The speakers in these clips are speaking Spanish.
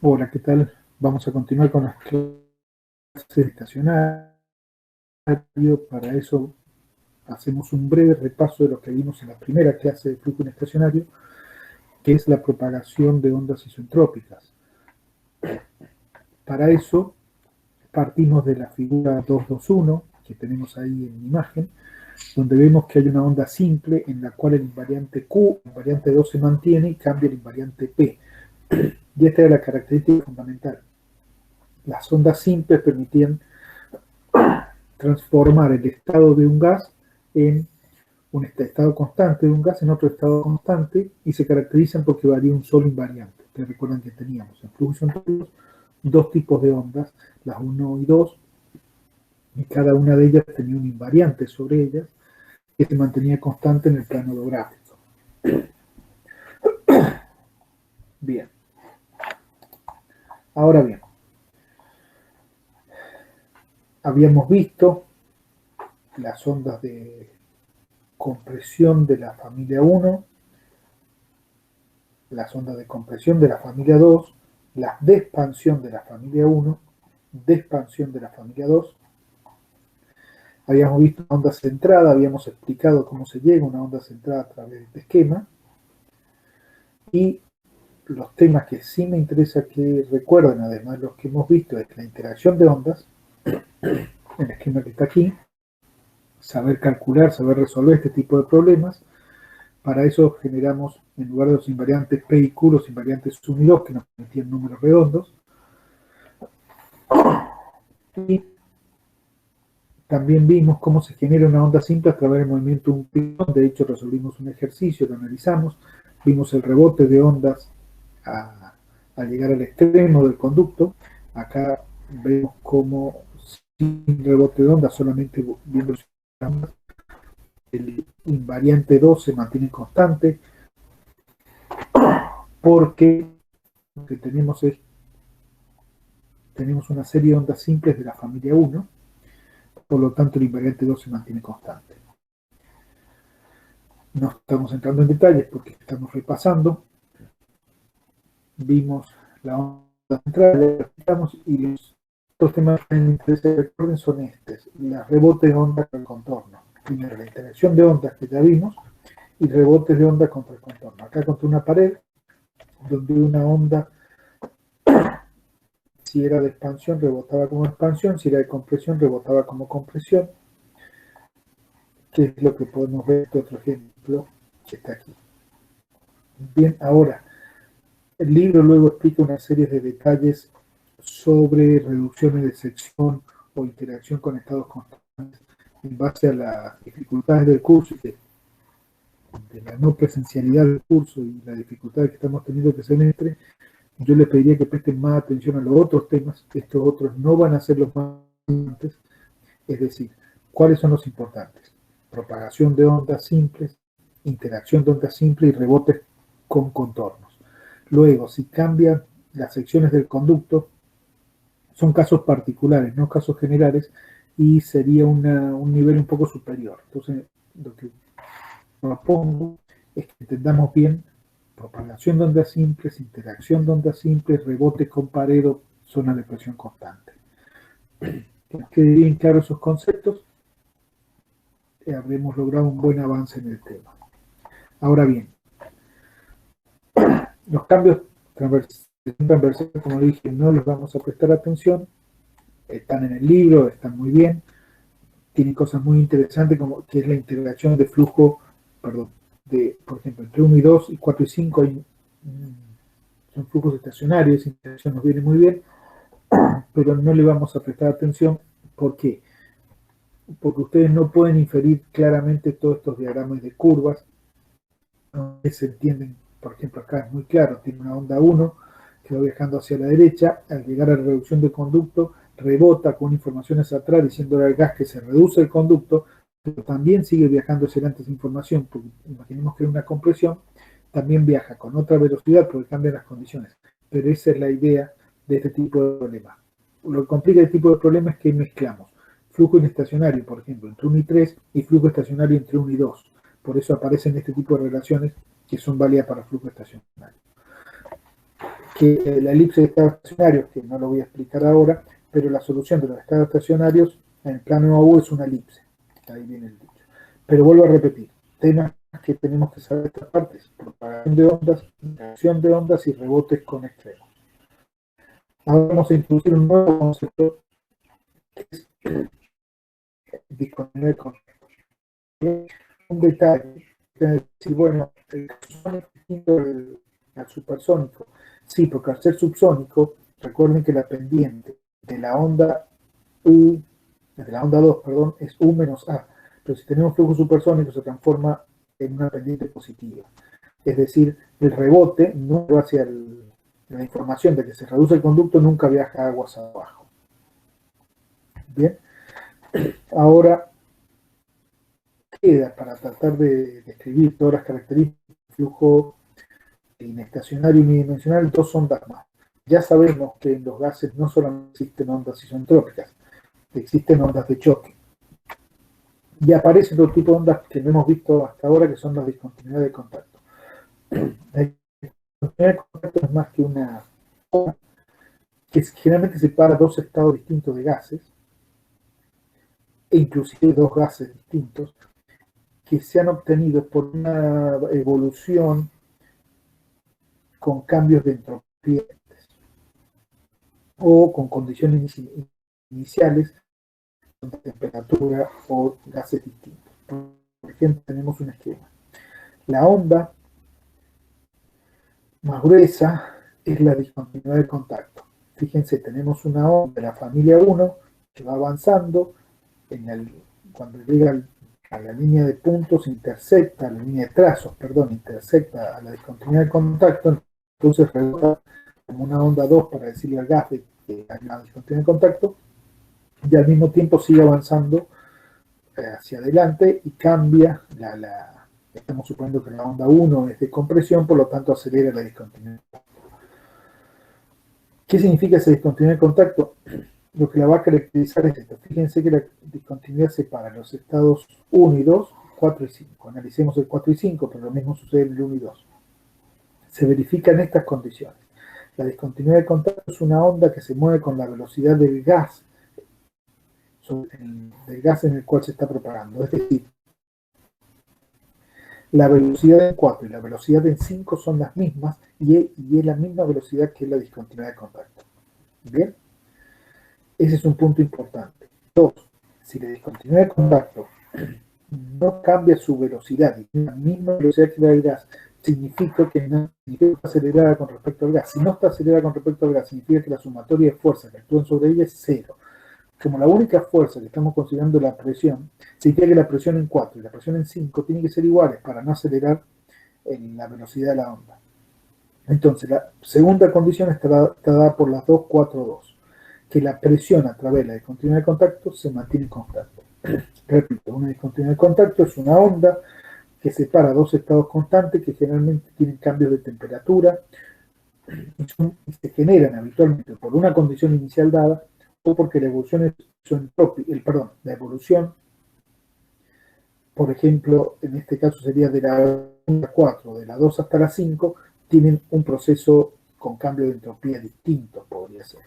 Hola, ¿qué tal? Vamos a continuar con las clases estacionarias. Para eso hacemos un breve repaso de lo que vimos en la primera clase de flujo estacionario, que es la propagación de ondas isentrópicas. Para eso partimos de la figura 221 que tenemos ahí en imagen, donde vemos que hay una onda simple en la cual el invariante Q, el invariante 2 se mantiene y cambia el invariante P. Y esta es la característica fundamental. Las ondas simples permitían transformar el estado de un gas en un estado constante de un gas en otro estado constante y se caracterizan porque varía un solo invariante. Ustedes recuerdan que teníamos en flujos isentrópicos dos tipos de ondas, las 1 y 2, y cada una de ellas tenía un invariante sobre ellas que se mantenía constante en el plano holográfico. Bien. Ahora bien, habíamos visto las ondas de compresión de la familia 1, las ondas de compresión de la familia 2, la de expansión de la familia 1, de expansión de la familia 2. Habíamos visto una onda centrada, habíamos explicado cómo se llega a una onda centrada a través de este esquema. Y los temas que sí me interesa que recuerden, además de los que hemos visto, es la interacción de ondas, el esquema que está aquí, saber calcular, saber resolver este tipo de problemas. Para eso generamos, en lugar de los invariantes P y Q, los invariantes 1 y 2, que nos permitían números redondos. Y también vimos cómo se genera una onda simple a través del movimiento de un pión. De hecho, resolvimos un ejercicio, lo analizamos, vimos el rebote de ondas a llegar al extremo del conducto. Acá vemos cómo sin rebote de ondas, solamente viendo el invariante 2 se mantiene constante, porque lo que tenemos es una serie de ondas simples de la familia 1, por lo tanto el invariante 2 se mantiene constante. No estamos entrando en detalles porque estamos repasando. Vimos la onda central y los otros temas que me interesa que recuerden son estos: las rebotes de onda contra el contorno. Primero, la interacción de ondas que ya vimos y rebotes de onda contra el contorno. Acá contra una pared, donde una onda, si era de expansión, rebotaba como expansión, si era de compresión, rebotaba como compresión, que es lo que podemos ver en otro ejemplo que está aquí. Bien, ahora, el libro luego explica una serie de detalles sobre reducciones de sección o interacción con estados constantes en base a las dificultades del curso y de la no presencialidad del curso y la dificultad que estamos teniendo este semestre. Yo les pediría que presten más atención a los otros temas. Estos otros no van a ser los más importantes, es decir, ¿cuáles son los importantes? Propagación de ondas simples, interacción de ondas simples y rebotes con contornos. Luego, si cambian las secciones del conducto, son casos particulares, no casos generales, y sería un nivel un poco superior. Entonces, lo que propongo es que entendamos bien propagación de ondas simples, interacción de ondas simples, rebote con paredo, zona de presión constante. Que nos quede bien claros esos conceptos, habremos logrado un buen avance en el tema. Ahora bien, los cambios transversales, como dije, no les vamos a prestar atención, están en el libro, están muy bien, tienen cosas muy interesantes como que es la integración de flujo, por ejemplo, entre 1 y 2 y 4 y 5 son flujos estacionarios, esa integración nos viene muy bien, pero no le vamos a prestar atención. ¿Por qué? Porque ustedes no pueden inferir claramente todos estos diagramas de curvas, no se entienden. Por ejemplo, acá es muy claro, tiene una onda 1 que va viajando hacia la derecha, al llegar a la reducción del conducto, rebota con información hacia atrás diciéndole al gas que se reduce el conducto, pero también sigue viajando hacia adelante esa información, porque imaginemos que es una compresión, también viaja con otra velocidad porque cambian las condiciones. Pero esa es la idea de este tipo de problemas. Lo que complica este tipo de problemas es que mezclamos flujo inestacionario, por ejemplo, entre 1 y 3, y flujo estacionario entre 1 y 2. Por eso aparecen este tipo de relaciones que son válidas para flujo estacionario. que la elipse de estados estacionarios, que no lo voy a explicar ahora, pero la solución de los estados estacionarios en el plano AU es una elipse. Ahí viene el dicho. Pero vuelvo a repetir, temas que tenemos que saber estas partes: propagación de ondas, interacción de ondas y rebotes con extremos. Ahora vamos a introducir un nuevo concepto que es discontinuidad de contacto. Un detalle, es decir, bueno, el supersónico es distinto al supersónico. Sí, porque al ser subsónico, recuerden que la pendiente de la onda U, de la onda 2, perdón, es U menos A. Pero si tenemos flujo supersónico se transforma en una pendiente positiva. Es decir, el rebote no va hacia la información de que se reduce el conducto, nunca viaja aguas abajo. Bien, ahora queda para tratar de describir todas las características del flujo inestacionario y unidimensional dos ondas más. Ya sabemos que en los gases no solamente existen ondas isentrópicas, existen ondas de choque. Y aparecen otro tipo de ondas que no hemos visto hasta ahora, que son las discontinuidades de contacto. La discontinuidad de contacto es más que una onda que generalmente separa dos estados distintos de gases, e inclusive dos gases distintos, que se han obtenido por una evolución con cambios de entropía o con condiciones iniciales de temperatura o gases distintos. Por ejemplo, tenemos un esquema. La onda más gruesa es la discontinuidad de contacto. Fíjense, tenemos una onda de la familia 1 que va avanzando, cuando llega a la línea de puntos, intersecta, a la línea de trazos, perdón, intersecta a la discontinuidad de contacto, entonces rebota como una onda 2 para decirle al gas que hay una discontinuidad de contacto, y al mismo tiempo sigue avanzando hacia adelante y cambia estamos suponiendo que la onda 1 es de compresión, por lo tanto acelera la discontinuidad. ¿Qué significa esa discontinuidad de contacto? Lo que la va a caracterizar es esto. Fíjense que la discontinuidad separa los estados 1 y 2, 4 y 5. Analicemos el 4 y 5, pero lo mismo sucede en el 1 y 2. Se verifican estas condiciones. La discontinuidad de contacto es una onda que se mueve con la velocidad del gas, del gas en el cual se está propagando. Es decir, la velocidad en 4 y la velocidad en 5 son las mismas y es la misma velocidad que la discontinuidad de contacto. ¿Bien? Ese es un punto importante. 2. Si la discontinuidad de contacto no cambia su velocidad y tiene la misma velocidad que la del gas, significa que no está acelerada con respecto al gas. Si no está acelerada con respecto al gas, significa que la sumatoria de fuerzas que actúan sobre ella es 0. Como la única fuerza que estamos considerando la presión, significa que la presión en 4 y la presión en 5 tienen que ser iguales para no acelerar en la velocidad de la onda. Entonces, la segunda condición está dada por las 2, 4, 2, que la presión a través de la discontinuidad de contacto se mantiene constante. Repito, una discontinuidad de contacto es una onda que separa dos estados constantes que generalmente tienen cambios de temperatura y se generan habitualmente por una condición inicial dada o porque la evolución la evolución, por ejemplo, en este caso sería de la onda 4, de la 2 hasta la 5, tienen un proceso con cambio de entropía distinto, podría ser.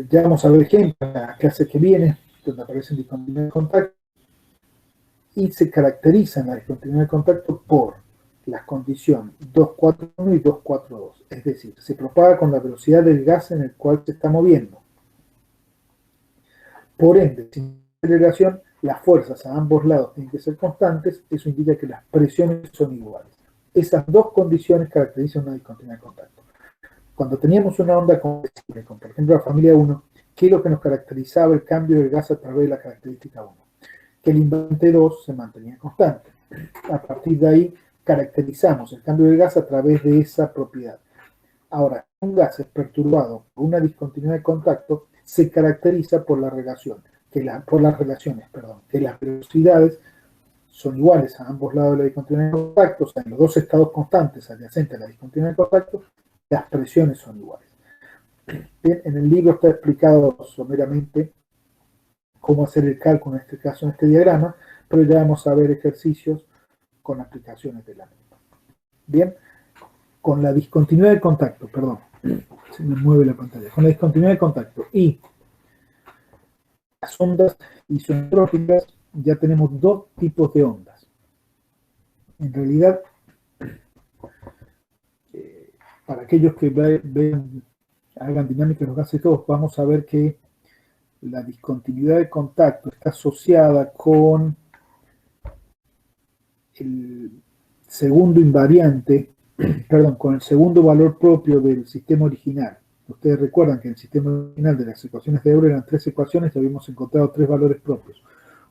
Ya vamos a ver ejemplos en la clase que viene, donde aparecen discontinuidad de contacto, y se caracterizan la discontinuidad de contacto por las condiciones 241 y 242, es decir, se propaga con la velocidad del gas en el cual se está moviendo. Por ende, sin aceleración, las fuerzas a ambos lados tienen que ser constantes, eso indica que las presiones son iguales. Esas dos condiciones caracterizan una discontinuidad de contacto. Cuando teníamos una onda compresible, con por ejemplo la familia 1, ¿qué es lo que nos caracterizaba el cambio del gas a través de la característica 1? Que el invariante 2 se mantenía constante. A partir de ahí caracterizamos el cambio del gas a través de esa propiedad. Ahora, un gas es perturbado por una discontinuidad de contacto, se caracteriza por las relaciones, que las velocidades son iguales a ambos lados de la discontinuidad de contacto, o sea, en los dos estados constantes adyacentes a la discontinuidad de contacto, las presiones son iguales. Bien, en el libro está explicado someramente cómo hacer el cálculo, en este caso en este diagrama, pero ya vamos a ver ejercicios con aplicaciones de la misma. Bien, con la discontinuidad de contacto, perdón, se me mueve la pantalla, con la discontinuidad de contacto y las ondas isotrópicas, ya tenemos dos tipos de ondas. En realidad, para aquellos que hagan dinámica de los gases todos, vamos a ver que la discontinuidad de contacto está asociada con el segundo invariante, perdón, con el segundo valor propio del sistema original. Ustedes recuerdan que en el sistema original de las ecuaciones de Euler eran tres ecuaciones y habíamos encontrado tres valores propios.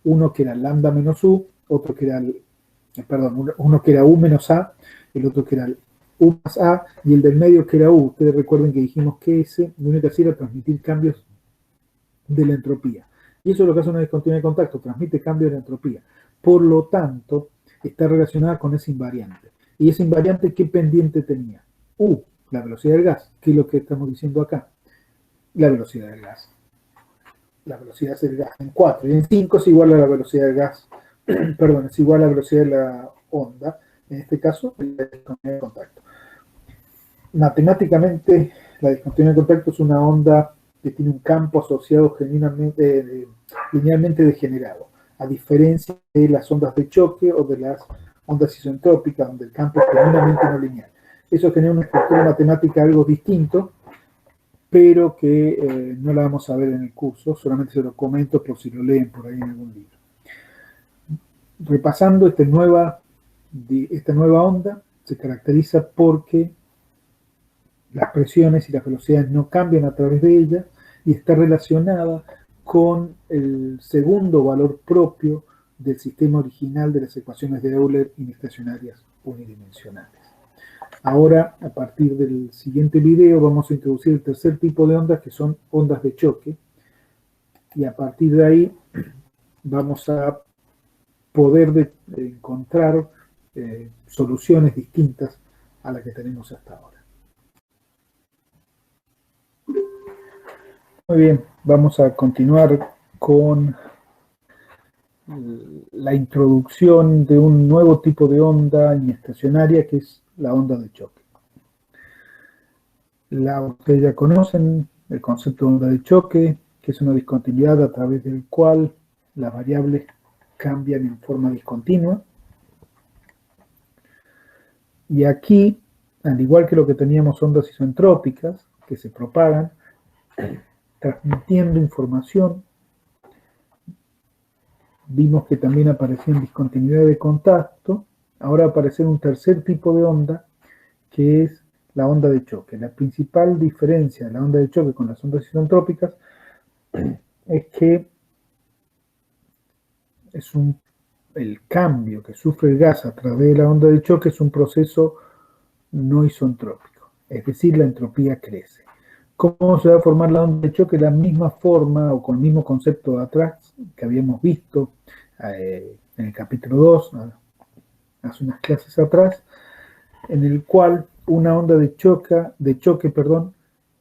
Uno que era lambda menos u, otro que era, uno que era u menos a, el otro que era u más a, y el del medio que era u. Ustedes recuerden que dijimos que ese lo único que hacía era transmitir cambios de la entropía. Y eso es lo que hace una discontinuidad de contacto, transmite cambios de la entropía. Por lo tanto, está relacionada con ese invariante. ¿Y ese invariante qué pendiente tenía? U, la velocidad del gas, que es lo que estamos diciendo acá. La velocidad del gas. La velocidad del gas en 4 y en 5 es igual a la velocidad del gas, perdón, es igual a la velocidad de la onda, en este caso, la discontinuidad de contacto. Matemáticamente, la discontinuidad de contacto es una onda que tiene un campo asociado linealmente degenerado, a diferencia de las ondas de choque o de las ondas isentrópicas, donde el campo es genuinamente no lineal. Eso genera una estructura matemática algo distinto, pero que no la vamos a ver en el curso, solamente se lo comento por si lo leen por ahí en algún libro. Repasando, esta nueva onda se caracteriza porque las presiones y las velocidades no cambian a través de ella y está relacionada con el segundo valor propio del sistema original de las ecuaciones de Euler inestacionarias unidimensionales. Ahora, a partir del siguiente video, vamos a introducir el tercer tipo de ondas, que son ondas de choque, y a partir de ahí vamos a poder encontrar soluciones distintas a las que tenemos hasta ahora. Muy bien, vamos a continuar con la introducción de un nuevo tipo de onda inestacionaria, que es la onda de choque. Ustedes ya conocen el concepto de onda de choque, que es una discontinuidad a través del cual las variables cambian en forma discontinua. Y aquí, al igual que lo que teníamos ondas isentrópicas, que se propagan, transmitiendo información, vimos que también aparecían discontinuidad de contacto. Ahora aparece un tercer tipo de onda, que es la onda de choque. La principal diferencia de la onda de choque con las ondas isentrópicas es que el cambio que sufre el gas a través de la onda de choque es un proceso no isentrópico, es decir, la entropía crece. ¿Cómo se va a formar la onda de choque? De la misma forma o con el mismo concepto de atrás que habíamos visto en el capítulo 2, hace unas clases atrás, en el cual una onda de choque,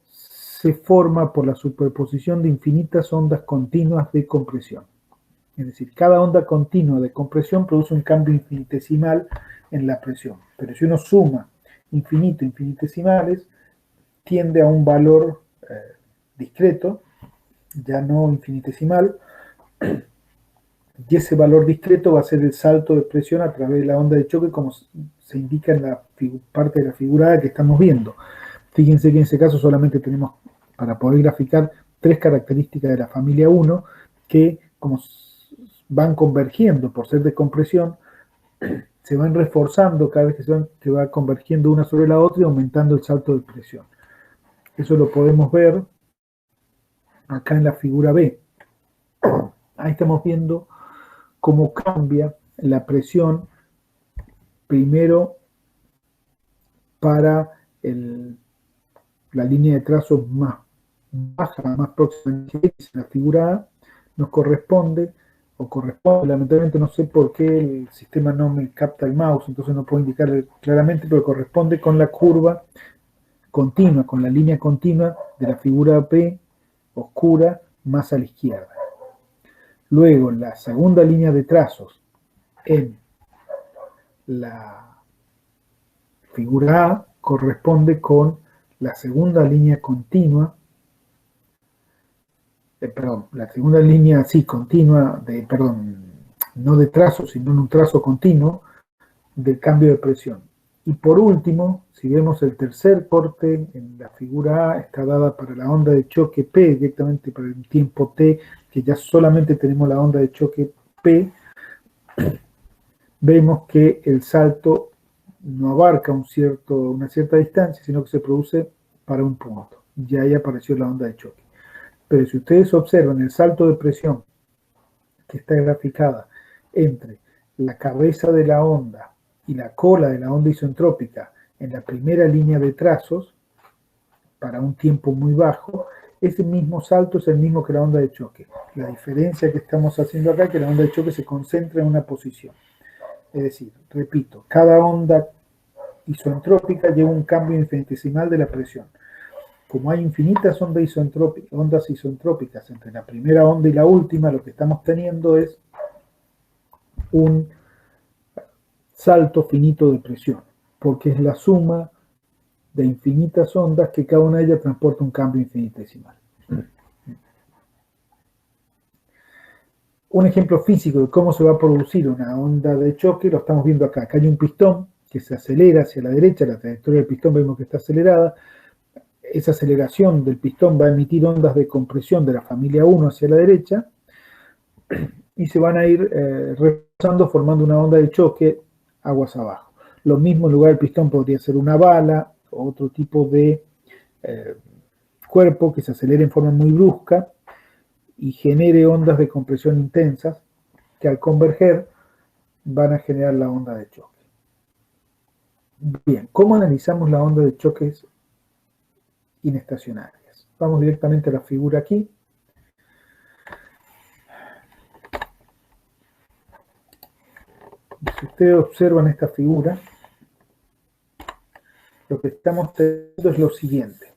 se forma por la superposición de infinitas ondas continuas de compresión. Es decir, cada onda continua de compresión produce un cambio infinitesimal en la presión. Pero si uno suma infinitesimales, tiende a un valor discreto, ya no infinitesimal, y ese valor discreto va a ser el salto de presión a través de la onda de choque, como se indica en la parte de la figura A que estamos viendo. Fíjense que en ese caso solamente tenemos, para poder graficar, tres características de la familia 1, que como van convergiendo por ser de compresión, se van reforzando cada vez que se va convergiendo una sobre la otra y aumentando el salto de presión. Eso lo podemos ver acá en la figura B. Ahí estamos viendo cómo cambia la presión primero para la línea de trazo más baja, más próxima a la figura A, nos corresponde, lamentablemente no sé por qué el sistema no me capta el mouse, entonces no puedo indicar claramente, pero corresponde con la curva continua, con la línea continua de la figura P oscura más a la izquierda. Luego, la segunda línea de trazos en la figura A corresponde con la segunda línea continua, la segunda línea, sí, continua, no de trazo, sino en un trazo continuo del cambio de presión. Y por último, si vemos el tercer corte en la figura A, está dada para la onda de choque P, directamente para el tiempo T, que ya solamente tenemos la onda de choque P, vemos que el salto no abarca una cierta distancia, sino que se produce para un punto. Ya ahí apareció la onda de choque. Pero si ustedes observan el salto de presión que está graficada entre la cabeza de la onda y la cola de la onda isentrópica en la primera línea de trazos, para un tiempo muy bajo, ese mismo salto es el mismo que la onda de choque. La diferencia que estamos haciendo acá es que la onda de choque se concentra en una posición. Es decir, repito, cada onda isentrópica lleva un cambio infinitesimal de la presión. Como hay infinitas ondas isentrópicas entre la primera onda y la última, lo que estamos teniendo es un salto finito de presión, porque es la suma de infinitas ondas que cada una de ellas transporta un cambio infinitesimal. Un ejemplo físico de cómo se va a producir una onda de choque lo estamos viendo acá. Acá hay un pistón que se acelera hacia la derecha, la trayectoria del pistón vemos que está acelerada. Esa aceleración del pistón va a emitir ondas de compresión de la familia 1 hacia la derecha y se van a ir repasando formando una onda de choque aguas abajo. Lo mismo en lugar del pistón podría ser una bala o otro tipo de cuerpo que se acelere en forma muy brusca y genere ondas de compresión intensas que al converger van a generar la onda de choque. Bien, ¿cómo analizamos la onda de choques inestacionarias? Vamos directamente a la figura aquí. Si ustedes observan esta figura, lo que estamos teniendo es lo siguiente.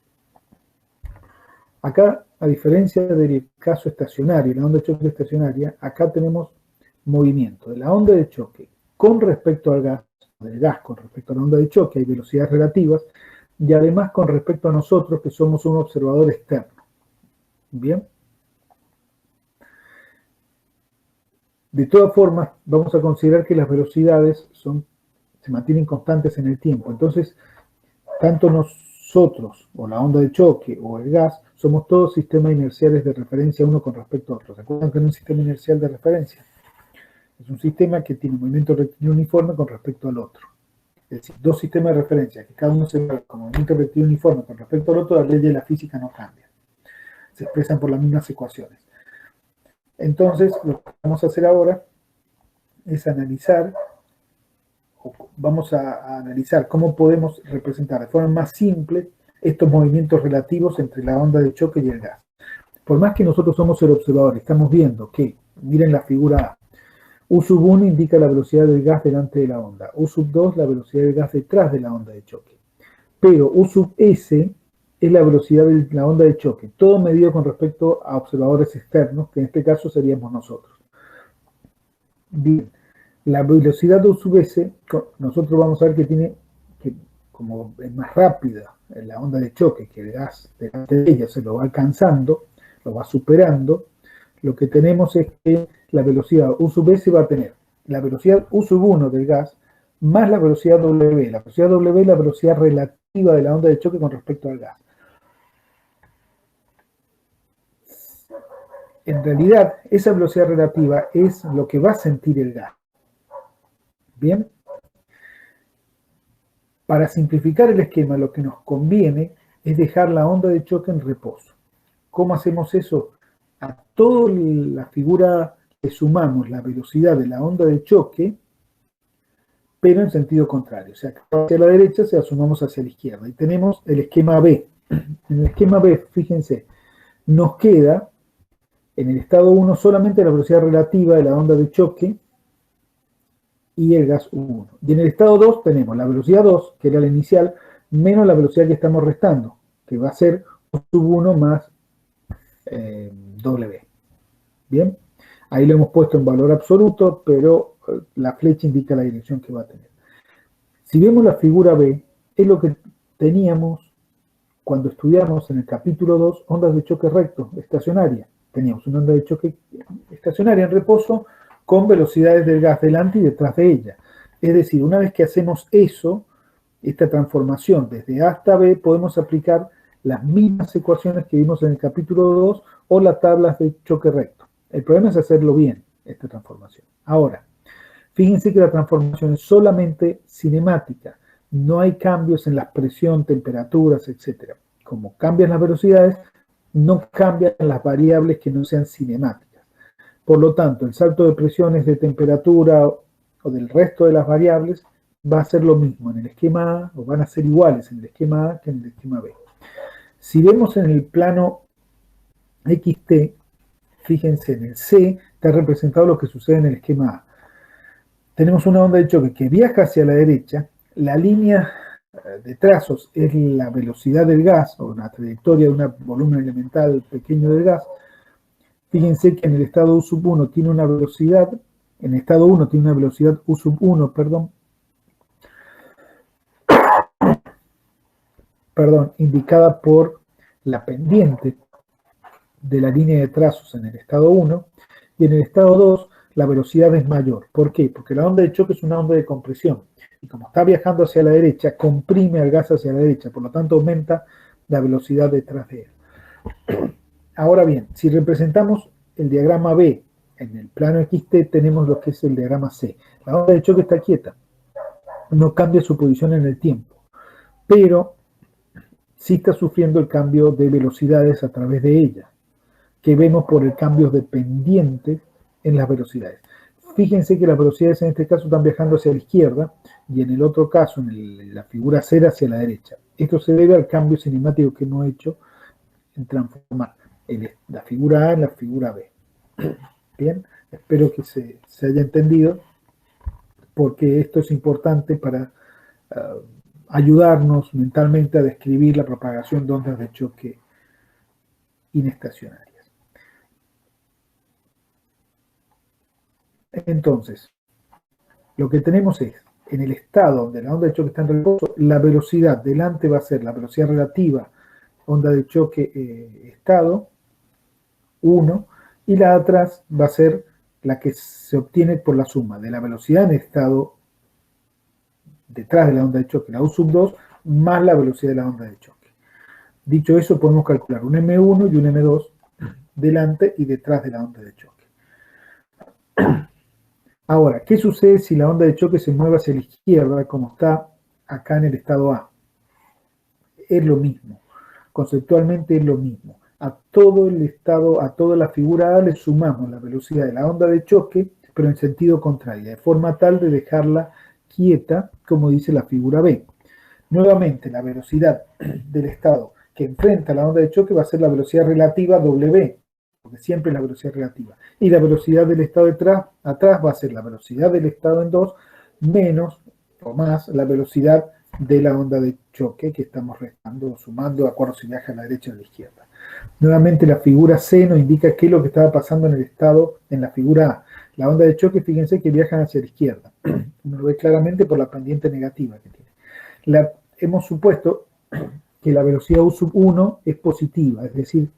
Acá, a diferencia del caso estacionario, la onda de choque estacionaria, acá tenemos movimiento de la onda de choque con respecto al gas, del gas con respecto a la onda de choque, hay velocidades relativas, y además con respecto a nosotros que somos un observador externo. Bien. De todas formas, vamos a considerar que las velocidades se mantienen constantes en el tiempo. Entonces, tanto nosotros, o la onda de choque, o el gas, somos todos sistemas inerciales de referencia uno con respecto a otro. ¿Se acuerdan que no es un sistema inercial de referencia? Es un sistema que tiene movimiento rectilíneo uniforme con respecto al otro. Es decir, dos sistemas de referencia, que cada uno se mueve con movimiento rectilíneo uniforme con respecto al otro, las leyes de la física no cambian. Se expresan por las mismas ecuaciones. Entonces, lo que vamos a hacer ahora es vamos a analizar cómo podemos representar de forma más simple estos movimientos relativos entre la onda de choque y el gas. Por más que nosotros somos el observador, estamos viendo que, miren la figura A, U1 indica la velocidad del gas delante de la onda, U2 la velocidad del gas detrás de la onda de choque. Pero U(S) es la velocidad de la onda de choque, todo medido con respecto a observadores externos, que en este caso seríamos nosotros. Bien, la velocidad de U(S), nosotros vamos a ver que como es más rápida la onda de choque que el gas delante de ella se lo va alcanzando, lo va superando, lo que tenemos es que la velocidad U(S) va a tener la velocidad U(1) del gas más la velocidad W. La velocidad W es la velocidad relativa de la onda de choque con respecto al gas. En realidad, esa velocidad relativa es lo que va a sentir el gas. Bien. Para simplificar el esquema, lo que nos conviene es dejar la onda de choque en reposo. ¿Cómo hacemos eso? A toda la figura le sumamos la velocidad de la onda de choque, pero en sentido contrario. O sea, hacia la derecha se la sumamos hacia la izquierda. Y tenemos el esquema B. En el esquema B, fíjense, nos queda en el estado 1 solamente la velocidad relativa de la onda de choque y el gas U1. Y en el estado 2 tenemos la velocidad 2, que era la inicial, menos la velocidad que estamos restando, que va a ser U1 más W. Bien, ahí lo hemos puesto en valor absoluto, pero la flecha indica la dirección que va a tener. Si vemos la figura B, es lo que teníamos, cuando estudiamos en el capítulo 2, ondas de choque recto, estacionaria. Teníamos una onda de choque estacionaria en reposo con velocidades del gas delante y detrás de ella. Es decir, una vez que hacemos eso, esta transformación desde A hasta B, podemos aplicar las mismas ecuaciones que vimos en el capítulo 2 o las tablas de choque recto. El problema es hacerlo bien, esta transformación. Ahora, fíjense que la transformación es solamente cinemática. No hay cambios en la presión, temperaturas, etc. Como cambian las velocidades, no cambian las variables que no sean cinemáticas. Por lo tanto, el salto de presiones, de temperatura o del resto de las variables va a ser lo mismo en el esquema A, o van a ser iguales en el esquema A que en el esquema B. Si vemos en el plano XT, fíjense, en el C está representado lo que sucede en el esquema A. Tenemos una onda de choque que viaja hacia la derecha, la línea de trazos es la velocidad del gas, o la trayectoria de un volumen elemental pequeño del gas. Fíjense que en el estado U1 tiene una velocidad, en el estado 1 tiene una velocidad U1, indicada por la pendiente de la línea de trazos en el estado 1, y en el estado 2 la velocidad es mayor. ¿Por qué? Porque la onda de choque es una onda de compresión, y como está viajando hacia la derecha, comprime al gas hacia la derecha, por lo tanto aumenta la velocidad detrás de él. Ahora bien, si representamos el diagrama B en el plano XT, tenemos lo que es el diagrama C. La onda de choque está quieta, no cambia su posición en el tiempo, pero sí está sufriendo el cambio de velocidades a través de ella, que vemos por el cambio de pendiente en las velocidades. Fíjense que las velocidades en este caso están viajando hacia la izquierda y en el otro caso, en la figura C, hacia la derecha. Esto se debe al cambio cinemático que hemos hecho en transformar la figura A en la figura B. Bien, espero que se haya entendido, porque esto es importante para ayudarnos mentalmente a describir la propagación de ondas de choque inestacionarias. Entonces, lo que tenemos es, en el estado donde la onda de choque está en reposo, la velocidad delante va a ser la velocidad relativa, onda de choque estado 1, y la de atrás va a ser la que se obtiene por la suma de la velocidad en estado detrás de la onda de choque, la U2, más la velocidad de la onda de choque. Dicho eso, podemos calcular un M1 y un M2 delante y detrás de la onda de choque. Ahora, ¿qué sucede si la onda de choque se mueve hacia la izquierda, como está acá en el estado A? Es lo mismo, conceptualmente es lo mismo. A todo el estado, a toda la figura A le sumamos la velocidad de la onda de choque, pero en sentido contrario, de forma tal de dejarla quieta, como dice la figura B. Nuevamente, la velocidad del estado que enfrenta la onda de choque va a ser la velocidad relativa W, porque siempre es la velocidad relativa. Y la velocidad del estado atrás va a ser la velocidad del estado en 2 menos o más la velocidad de la onda de choque que estamos restando o sumando de acuerdo si viaja a la derecha o a la izquierda. Nuevamente la figura C nos indica qué es lo que estaba pasando en el estado en la figura A. La onda de choque, fíjense que viajan hacia la izquierda. Uno lo ve claramente por la pendiente negativa que tiene. Hemos supuesto que la velocidad U1 es positiva, es decir,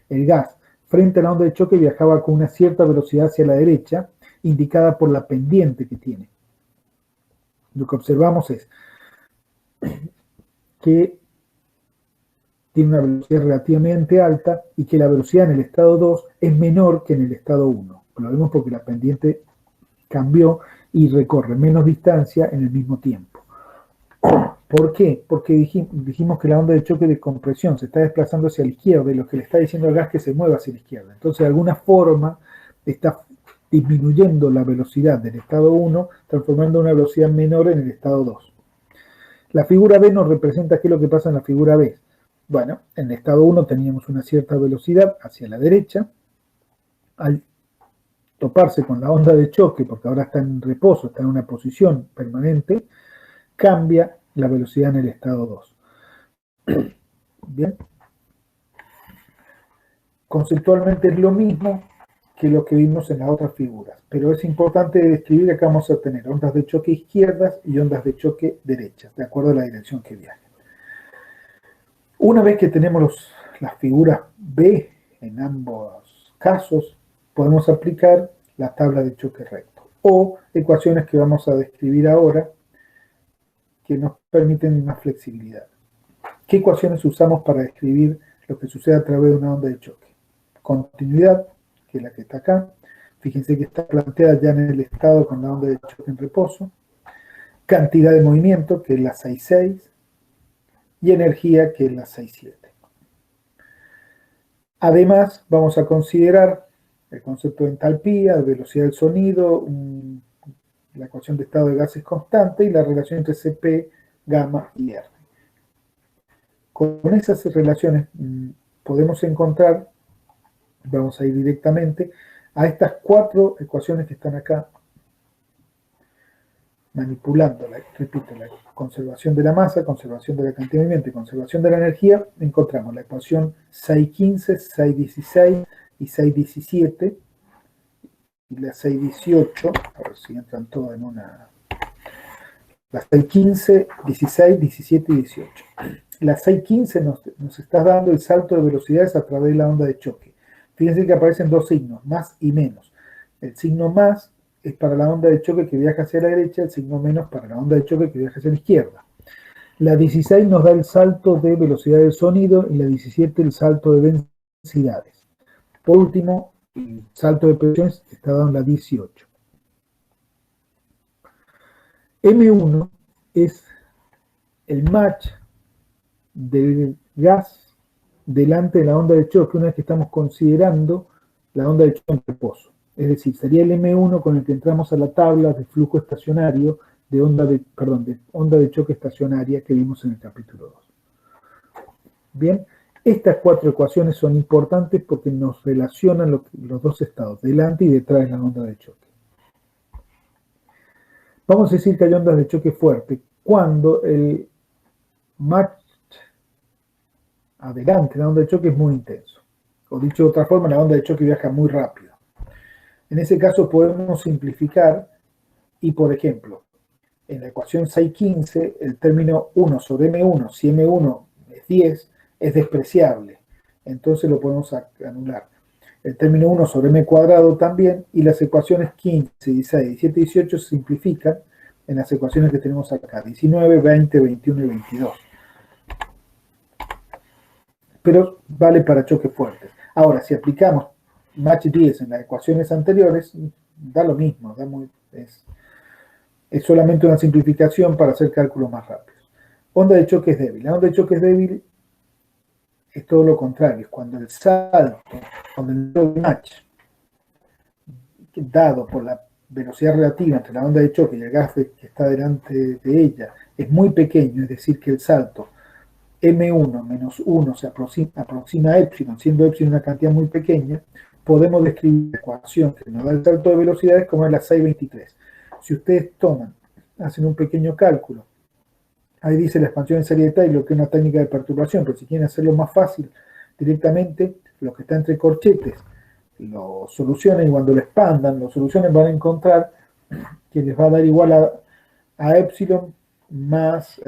el gas frente a la onda de choque viajaba con una cierta velocidad hacia la derecha, indicada por la pendiente que tiene. Lo que observamos es que tiene una velocidad relativamente alta y que la velocidad en el estado 2 es menor que en el estado 1. Lo vemos porque la pendiente cambió y recorre menos distancia en el mismo tiempo. ¿Por qué? Porque dijimos que la onda de choque de compresión se está desplazando hacia la izquierda y lo que le está diciendo al gas que se mueva hacia la izquierda. Entonces, de alguna forma, está disminuyendo la velocidad del estado 1, transformando una velocidad menor en el estado 2. La figura B nos representa qué es lo que pasa en la figura B. Bueno, en el estado 1 teníamos una cierta velocidad hacia la derecha. Al toparse con la onda de choque, porque ahora está en reposo, está en una posición permanente, cambia la velocidad en el estado 2. Bien. Conceptualmente es lo mismo que lo que vimos en las otras figuras, pero es importante describir que acá vamos a tener ondas de choque izquierdas y ondas de choque derechas, de acuerdo a la dirección que viajen. Una vez que tenemos las figuras B en ambos casos, podemos aplicar la tabla de choque recto o ecuaciones que vamos a describir ahora que nos permiten una flexibilidad. ¿Qué ecuaciones usamos para describir lo que sucede a través de una onda de choque? Continuidad, que es la que está acá. Fíjense que está planteada ya en el estado con la onda de choque en reposo. Cantidad de movimiento, que es la 6,6. Y energía, que es la 6,7. Además, vamos a considerar el concepto de entalpía, de velocidad del sonido, la ecuación de estado de gases constante y la relación entre Cp, gamma y R. Con esas relaciones podemos encontrar, vamos a ir directamente a estas 4 ecuaciones que están acá, manipulando, repito, la conservación de la masa, conservación de la cantidad de movimiento y conservación de la energía. Encontramos la ecuación 6,15, 6,16 y 6,17 y la 6,18, a ver si entran todas en una. La 6,15, 16, 17 y 18. La 6,15 nos está dando el salto de velocidades a través de la onda de choque. Fíjense que aparecen 2 signos, más y menos. El signo más es para la onda de choque que viaja hacia la derecha, el signo menos para la onda de choque que viaja hacia la izquierda. La 16 nos da el salto de velocidad del sonido y la 17 el salto de densidades. Por último, el salto de presiones está dado en la 18. M1 es el match del gas delante de la onda de choque una vez que estamos considerando la onda de choque en reposo. Es decir, sería el M1 con el que entramos a la tabla de flujo estacionario de onda de choque estacionaria que vimos en el capítulo 2. Bien, estas 4 ecuaciones son importantes porque nos relacionan los dos estados, delante y detrás de la onda de choque. Vamos a decir que hay ondas de choque fuerte cuando el match adelante de la onda de choque es muy intenso. O dicho de otra forma, la onda de choque viaja muy rápido. En ese caso podemos simplificar y, por ejemplo, en la ecuación 6,15, el término 1 sobre M1, si M1 es 10, es despreciable. Entonces lo podemos anular. El término 1 sobre M cuadrado también, y las ecuaciones 15, 16, 17 y 18 se simplifican en las ecuaciones que tenemos acá, 19, 20, 21 y 22. Pero vale para choques fuertes. Ahora, si aplicamos match 10 en las ecuaciones anteriores, da lo mismo, es solamente una simplificación para hacer cálculos más rápidos. Onda de choque es débil. La onda de choque es débil es todo lo contrario, es cuando el salto, cuando el match dado por la velocidad relativa entre la onda de choque y el gas que está delante de ella es muy pequeño, es decir, que el salto M1 menos 1 se aproxima a epsilon, siendo epsilon una cantidad muy pequeña, podemos describir la ecuación que nos da el salto de velocidades como es la 623. Si ustedes hacen un pequeño cálculo, ahí dice la expansión en serie de Taylor, que es una técnica de perturbación, pero si quieren hacerlo más fácil, directamente lo que está entre corchetes lo solucionan y cuando lo expandan, lo solucionen, van a encontrar que les va a dar igual a epsilon más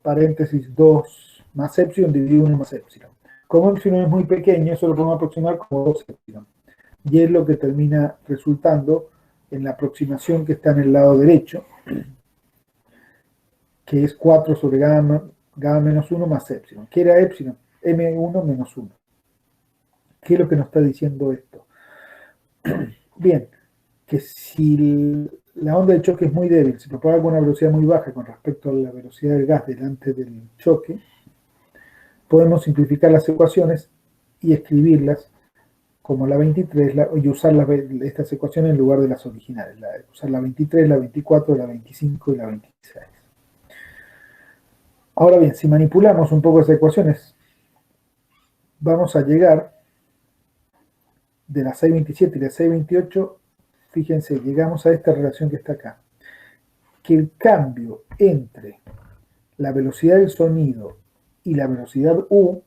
paréntesis 2 más epsilon dividido 1 más epsilon. Como epsilon es muy pequeño, eso lo podemos aproximar como 2 epsilon. Y es lo que termina resultando en la aproximación que está en el lado derecho, que es 4 sobre gamma menos 1 más epsilon. ¿Qué era epsilon? M1 menos 1. ¿Qué es lo que nos está diciendo esto? Bien, que si la onda de choque es muy débil, se propaga con una velocidad muy baja con respecto a la velocidad del gas delante del choque, podemos simplificar las ecuaciones y escribirlas como la 23 y usar estas ecuaciones en lugar de las originales, usar la 23, la 24, la 25 y la 26. Ahora bien, si manipulamos un poco esas ecuaciones, vamos a llegar de la 627 y la 628, fíjense, llegamos a esta relación que está acá, que el cambio entre la velocidad del sonido y la velocidad U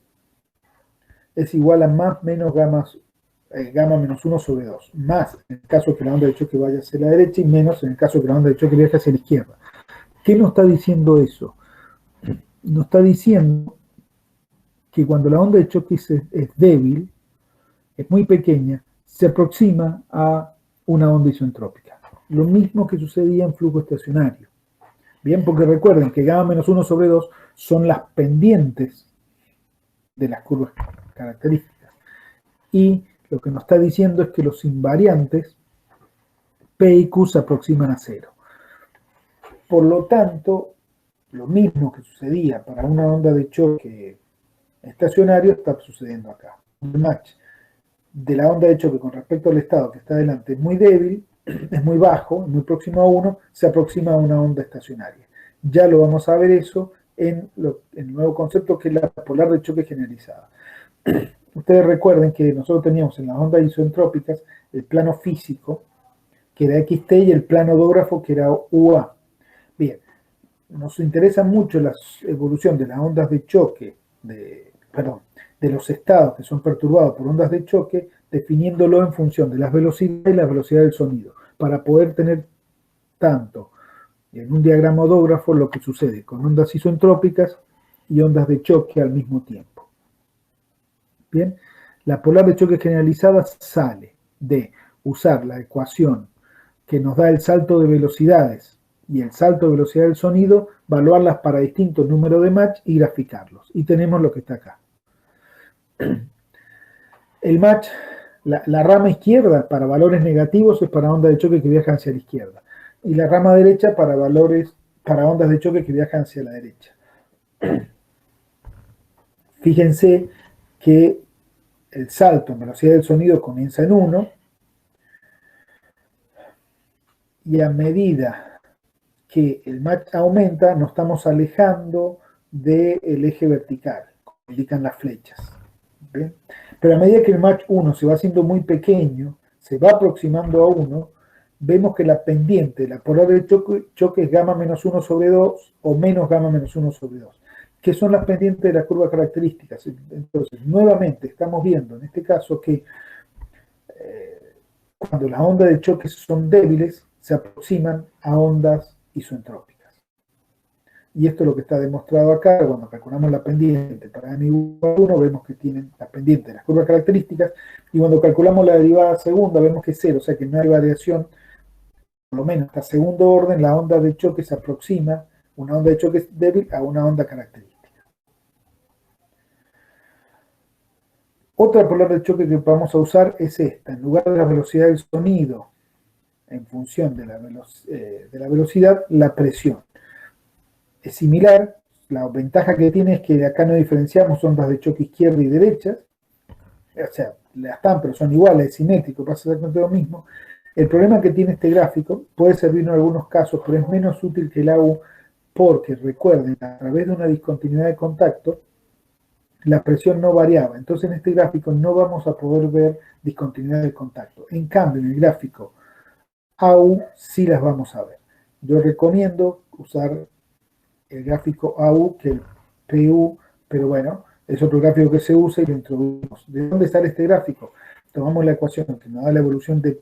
es igual a más menos gamma menos 1 sobre 2, más en el caso que la onda de choque vaya hacia la derecha y menos en el caso que la onda de choque viaje hacia la izquierda. ¿Qué nos está diciendo eso? Nos está diciendo que cuando la onda de choque es débil, es muy pequeña, se aproxima a una onda isentrópica. Lo mismo que sucedía en flujo estacionario. Bien, porque recuerden que gamma menos 1 sobre 2 son las pendientes de las curvas características. Y lo que nos está diciendo es que los invariantes P y Q se aproximan a 0. Por lo tanto, lo mismo que sucedía para una onda de choque estacionario está sucediendo acá. El match de la onda de choque con respecto al estado que está delante es muy débil, es muy bajo, muy próximo a 1, se aproxima a una onda estacionaria. Ya lo vamos a ver eso en el nuevo concepto que es la polar de choque generalizada. Ustedes recuerden que nosotros teníamos en las ondas isentrópicas el plano físico, que era XT, y el plano odógrafo, que era UA. Bien, nos interesa mucho la evolución de las ondas de choque, de los estados que son perturbados por ondas de choque, definiéndolo en función de las velocidades y la velocidad del sonido, para poder tener tanto en un diagrama odógrafo lo que sucede con ondas isentrópicas y ondas de choque al mismo tiempo. Bien, la polar de choque generalizada sale de usar la ecuación que nos da el salto de velocidades y el salto de velocidad del sonido, evaluarlas para distintos números de match y graficarlos. Y tenemos lo que está acá. El match, la rama izquierda para valores negativos es para ondas de choque que viajan hacia la izquierda. Y la rama derecha para ondas de choque que viajan hacia la derecha. Fíjense que el salto en velocidad del sonido comienza en 1, y a medida que el match aumenta, nos estamos alejando del eje vertical, como indican las flechas. ¿Bien? Pero a medida que el match 1 se va haciendo muy pequeño, se va aproximando a 1, vemos que la pendiente, la polar de choque es gamma menos 1 sobre 2 o menos gamma menos 1 sobre 2, que son las pendientes de la curva características. Entonces, nuevamente estamos viendo en este caso que cuando las ondas de choque son débiles, se aproximan a ondas isentrópicas. Y esto es lo que está demostrado acá. Cuando calculamos la pendiente para n igual a 1, vemos que tienen la pendiente de las curvas características, y cuando calculamos la derivada segunda, vemos que es 0, o sea que no hay variación. Por lo menos hasta segundo orden, la onda de choque se aproxima, una onda de choque débil, a una onda característica. Otra polar de choque que vamos a usar es esta. En lugar de la velocidad del sonido, en función de la velocidad, la presión. Es similar, la ventaja que tiene es que acá no diferenciamos ondas de choque izquierda y derecha, o sea, las están, pero son iguales, es simétrico, pasa exactamente lo mismo. El problema que tiene este gráfico puede servir en algunos casos, pero es menos útil que el AU, porque recuerden, a través de una discontinuidad de contacto, la presión no variaba. Entonces en este gráfico no vamos a poder ver discontinuidad de contacto. En cambio, en el gráfico AU sí las vamos a ver. Yo recomiendo usar el gráfico AU que el PU, pero bueno, es otro gráfico que se usa y lo introducimos. ¿De dónde sale este gráfico? Tomamos la ecuación que nos da la evolución del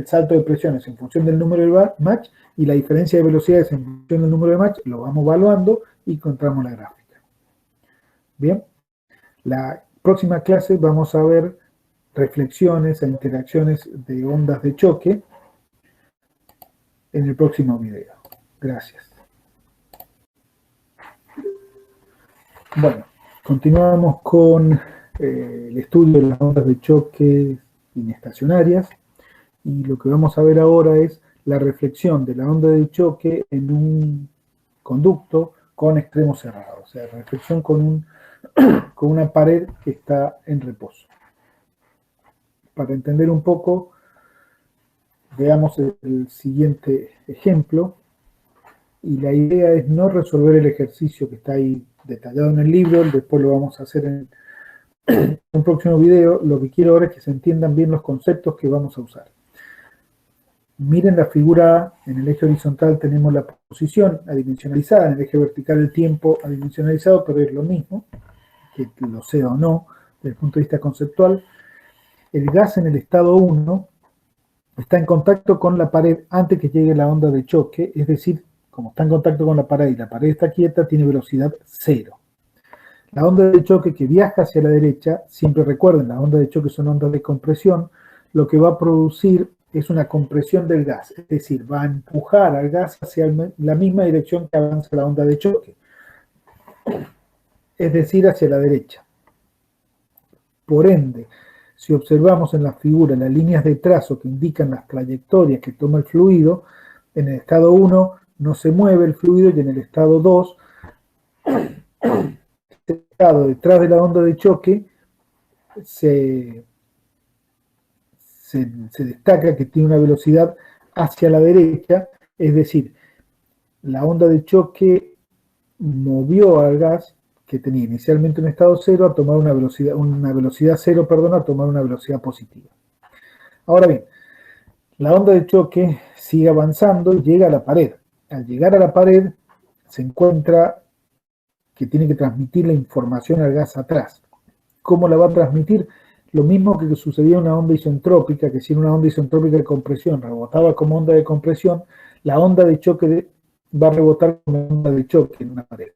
salto de presiones en función del número de match y la diferencia de velocidades en función del número de match, lo vamos evaluando y encontramos la gráfica. Bien, la próxima clase vamos a ver reflexiones e interacciones de ondas de choque en el próximo video. Gracias. Bueno, continuamos con el estudio de las ondas de choque inestacionarias, y lo que vamos a ver ahora es la reflexión de la onda de choque en un conducto con extremo cerrado, o sea, reflexión con una pared que está en reposo. Para entender un poco, veamos el siguiente ejemplo, y la idea es no resolver el ejercicio que está ahí detallado en el libro, después lo vamos a hacer en un próximo video. Lo que quiero ahora es que se entiendan bien los conceptos que vamos a usar. Miren la figura A, en el eje horizontal tenemos la posición adimensionalizada, en el eje vertical el tiempo adimensionalizado, pero es lo mismo, que lo sea o no, desde el punto de vista conceptual. El gas en el estado 1 está en contacto con la pared antes que llegue la onda de choque, es decir, como está en contacto con la pared y la pared está quieta, tiene velocidad 0. La onda de choque que viaja hacia la derecha, siempre recuerden, las ondas de choque son ondas de compresión, lo que va a producir es una compresión del gas, es decir, va a empujar al gas hacia la misma dirección que avanza la onda de choque, es decir, hacia la derecha. Por ende, si observamos en la figura las líneas de trazo que indican las trayectorias que toma el fluido, en el estado 1 no se mueve el fluido y en el estado 2, este estado detrás de la onda de choque se destaca que tiene una velocidad hacia la derecha, es decir, la onda de choque movió al gas que tenía inicialmente un estado 0 a tomar una velocidad 0, a tomar una velocidad positiva. Ahora bien, la onda de choque sigue avanzando y llega a la pared. Al llegar a la pared se encuentra que tiene que transmitir la información al gas atrás. ¿Cómo la va a transmitir? Lo mismo que sucedía en una onda isentrópica, que si en una onda isentrópica de compresión rebotaba como onda de compresión, la onda de choque va a rebotar como onda de choque en una pared.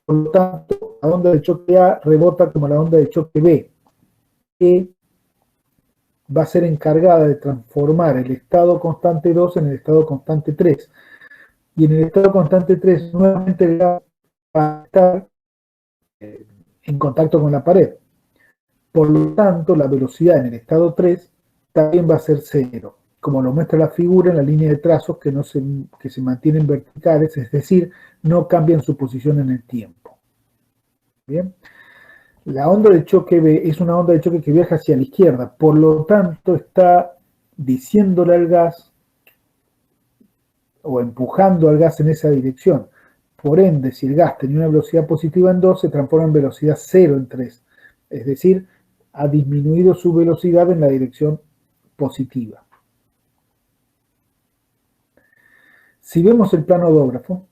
Por lo tanto, la onda de choque A rebota como la onda de choque B, que va a ser encargada de transformar el estado constante 2 en el estado constante 3. Y en el estado constante 3, nuevamente el gas va a estar en contacto con la pared. Por lo tanto, la velocidad en el estado 3 también va a ser 0, como lo muestra la figura en la línea de trazos que se mantienen verticales, es decir, no cambian su posición en el tiempo. Bien. La onda de choque B es una onda de choque que viaja hacia la izquierda, por lo tanto está diciéndole al gas o empujando al gas en esa dirección. Por ende, si el gas tenía una velocidad positiva en 2, se transforma en velocidad 0 en 3. Es decir, ha disminuido su velocidad en la dirección positiva. Si vemos el planodógrafo,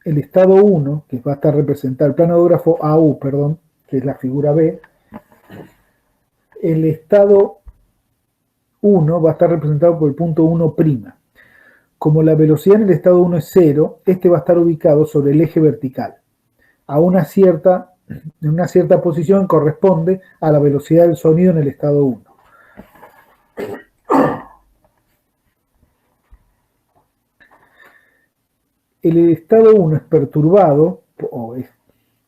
el estado 1, que va a estar representado, el planodógrafo AU, perdón, que es la figura B, el estado 1 va a estar representado por el punto 1'. Como la velocidad en el estado 1 es 0, este va a estar ubicado sobre el eje vertical. En una cierta posición corresponde a la velocidad del sonido en el estado 1. El estado 1 es perturbado o es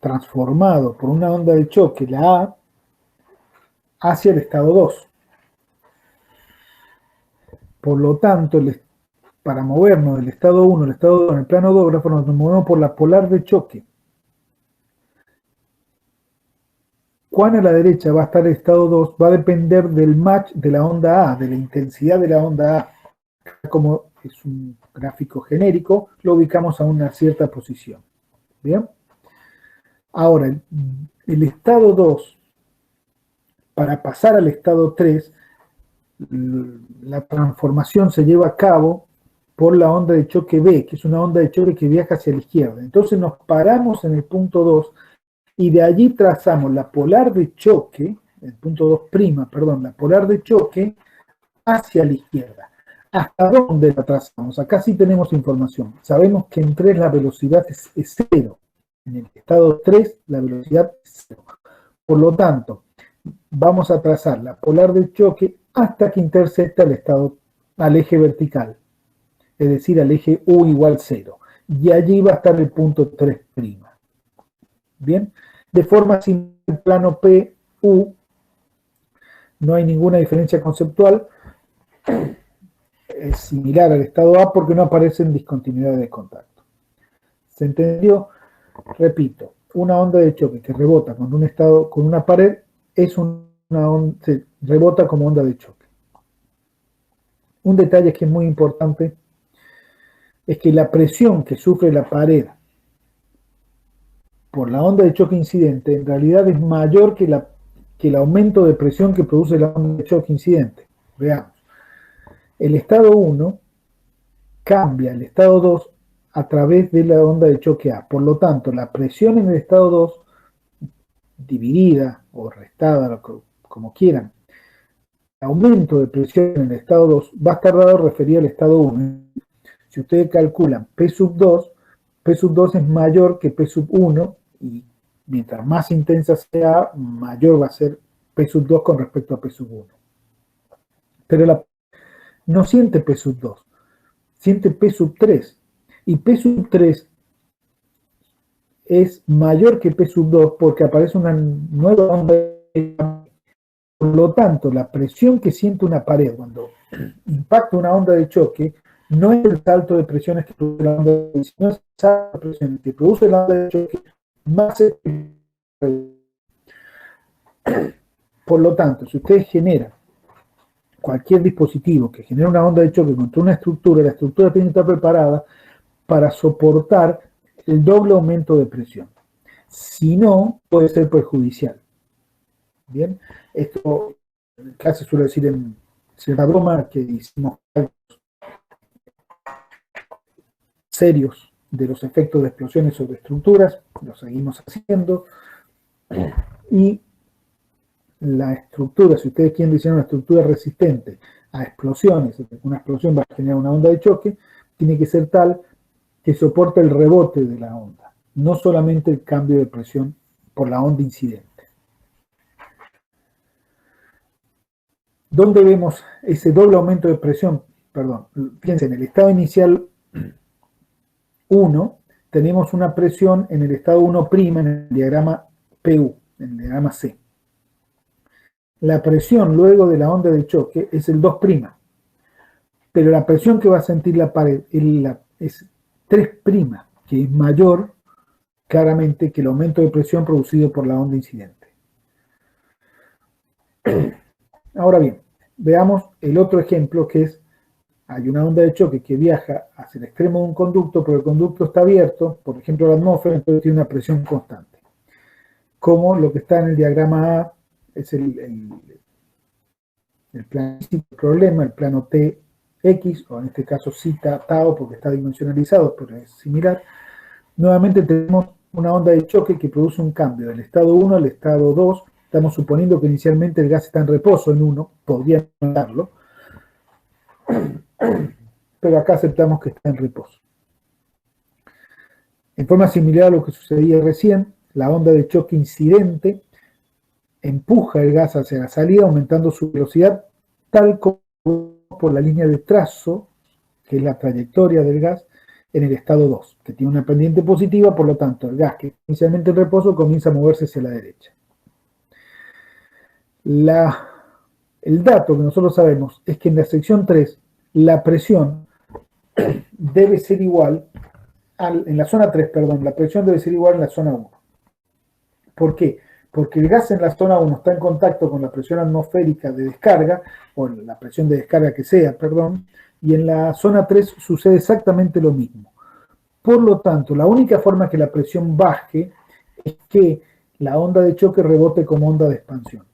transformado por una onda de choque, la A, hacia el estado 2. Por lo tanto, para movernos del estado 1 al estado 2 en el planodógrafo, nos movemos por la polar de choque. Cuán a la derecha va a estar el estado 2 va a depender del match de la onda A, de la intensidad de la onda A. Como es un gráfico genérico, lo ubicamos a una cierta posición. ¿Bien? Ahora, el estado 2, para pasar al estado 3, la transformación se lleva a cabo por la onda de choque B, que es una onda de choque que viaja hacia la izquierda. Entonces nos paramos en el punto 2 y de allí trazamos la polar de choque, el punto 2', perdón, la polar de choque hacia la izquierda. ¿Hasta dónde la trazamos? Acá sí tenemos información. Sabemos que en 3 la velocidad es 0. En el estado 3 la velocidad es 0. Por lo tanto, vamos a trazar la polar de choque hasta que intersecta al eje vertical, es decir, al eje U igual 0. Y allí va a estar el punto 3'. Bien, de forma similar al plano PU, no hay ninguna diferencia conceptual, es similar al estado A porque no aparecen discontinuidades de contacto. ¿Se entendió? Repito, una onda de choque que rebota con una pared rebota como onda de choque. Un detalle que es muy importante es que la presión que sufre la pared por la onda de choque incidente en realidad es mayor que el aumento de presión que produce la onda de choque incidente. Veamos. El estado 1 cambia el estado 2 a través de la onda de choque A. Por lo tanto, la presión en el estado 2, dividida o restada, como quieran, el aumento de presión en el estado 2 va a estar dado referido al estado 1. Si ustedes calculan P sub 2 es mayor que P sub 1 y Mientras más intensa sea, mayor va a ser P sub 2 con respecto a P sub 1. Pero no siente P sub 2, siente P sub 3. Y P sub 3 es mayor que P sub 2 porque aparece una nueva onda de... Por lo tanto, la presión que siente una pared cuando impacta una onda de choque no es el salto de presiones que produce la onda de choque, sino es el salto de presiones que produce la onda de choque más... Por lo tanto, si ustedes generan cualquier dispositivo que genere una onda de choque contra una estructura, la estructura tiene que estar preparada para soportar el doble aumento de presión. Si no, puede ser perjudicial. Bien, esto casi suele decir en cierta broma que hicimos serios de los efectos de explosiones sobre estructuras, lo seguimos haciendo, y la estructura, si ustedes quieren diseñar una estructura resistente a explosiones, una explosión va a generar una onda de choque, tiene que ser tal que soporte el rebote de la onda, no solamente el cambio de presión por la onda incidente. ¿Dón' vemos ese doble aumento de presión? Perdón, fíjense, en el estado inicial 1 tenemos una presión en el estado 1' en el diagrama PU, en el diagrama C. La presión luego de la onda de choque es el 2', pero la presión que va a sentir la pared es 3', que es mayor claramente que el aumento de presión producido por la onda incidente. Ahora bien, veamos el otro ejemplo, que es, hay una onda de choque que viaja hacia el extremo de un conducto, pero el conducto está abierto, por ejemplo la atmósfera, entonces tiene una presión constante. Como lo que está en el diagrama A, es el plano del problema, el plano TX, o en este caso zeta tau, porque está dimensionalizado, pero es similar. Nuevamente tenemos una onda de choque que produce un cambio del estado 1 al estado 2. Estamos suponiendo que inicialmente el gas está en reposo en 1, podría darlo, pero acá aceptamos que está en reposo. En forma similar a lo que sucedía recién, la onda de choque incidente empuja el gas hacia la salida, aumentando su velocidad, tal como por la línea de trazo, que es la trayectoria del gas, en el estado 2, que tiene una pendiente positiva, por lo tanto, el gas que inicialmente en reposo comienza a moverse hacia la derecha. El dato que nosotros sabemos es que en la sección 3, la presión debe ser igual, en la zona 3, perdón, la presión debe ser igual en la zona 1. ¿Por qué? Porque el gas en la zona 1 está en contacto con la presión atmosférica de descarga, o la presión de descarga que sea, perdón, y en la zona 3 sucede exactamente lo mismo. Por lo tanto, la única forma que la presión baje es que la onda de choque rebote como onda de expansión.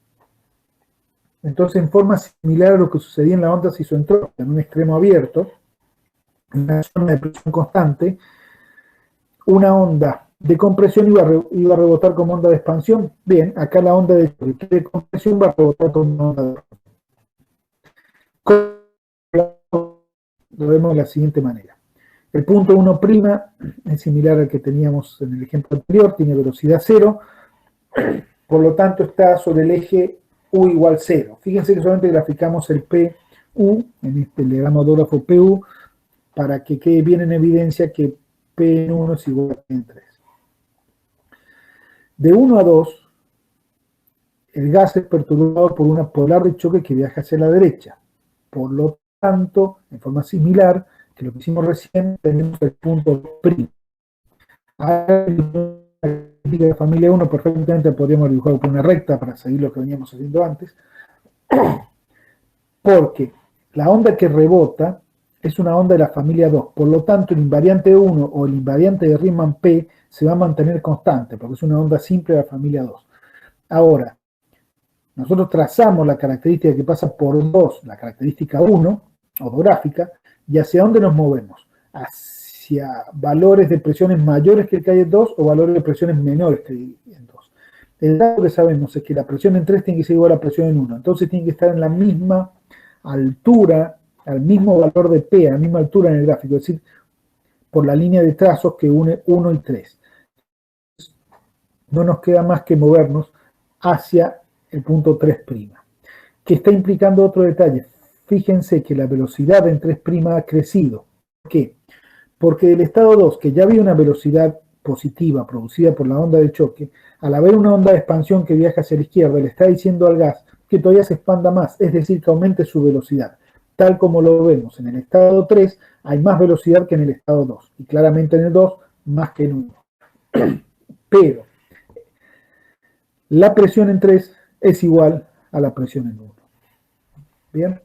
Entonces, en forma similar a lo que sucedía en la onda isentrópica, en un extremo abierto, en una zona de presión constante, una onda de compresión iba a rebotar como onda de expansión. Bien, acá la onda de compresión va a rebotar como onda de expansión. Lo vemos de la siguiente manera. El punto 1' es similar al que teníamos en el ejemplo anterior, tiene velocidad 0, por lo tanto está sobre el eje U igual 0. Fíjense que solamente graficamos el PU, en este diagrama odógrafo PU, para que quede bien en evidencia que P en 1 es igual a P en 3. De 1 a 2, el gas es perturbado por una polar de choque que viaja hacia la derecha. Por lo tanto, en forma similar que lo que hicimos recién, tenemos el punto'. Ahora, la familia 1 perfectamente podríamos dibujar con una recta para seguir lo que veníamos haciendo antes, porque la onda que rebota es una onda de la familia 2, por lo tanto el invariante 1 o el invariante de Riemann P se va a mantener constante, porque es una onda simple de la familia 2. Ahora, nosotros trazamos la característica que pasa por 2, la característica 1, odográfica, y hacia dónde nos movemos, hacia valores de presiones mayores que el que hay en 2 o valores de presiones menores que hay en 2. El dato que sabemos es que la presión en 3 tiene que ser igual a la presión en 1, entonces tiene que estar en la misma altura, al mismo valor de P, a la misma altura en el gráfico, es decir, por la línea de trazos que une 1 y 3. no nos queda más que movernos hacia el punto 3', que está implicando otro detalle. Fíjense que la velocidad en 3' ha crecido. ¿Por qué? Porque del estado 2, que ya había una velocidad positiva producida por la onda de choque, al haber una onda de expansión que viaja hacia la izquierda, le está diciendo al gas que todavía se expanda más, es decir, que aumente su velocidad. Tal como lo vemos en el estado 3, hay más velocidad que en el estado 2, y claramente en el 2 más que en 1. Pero la presión en 3 es igual a la presión en 1. Bien,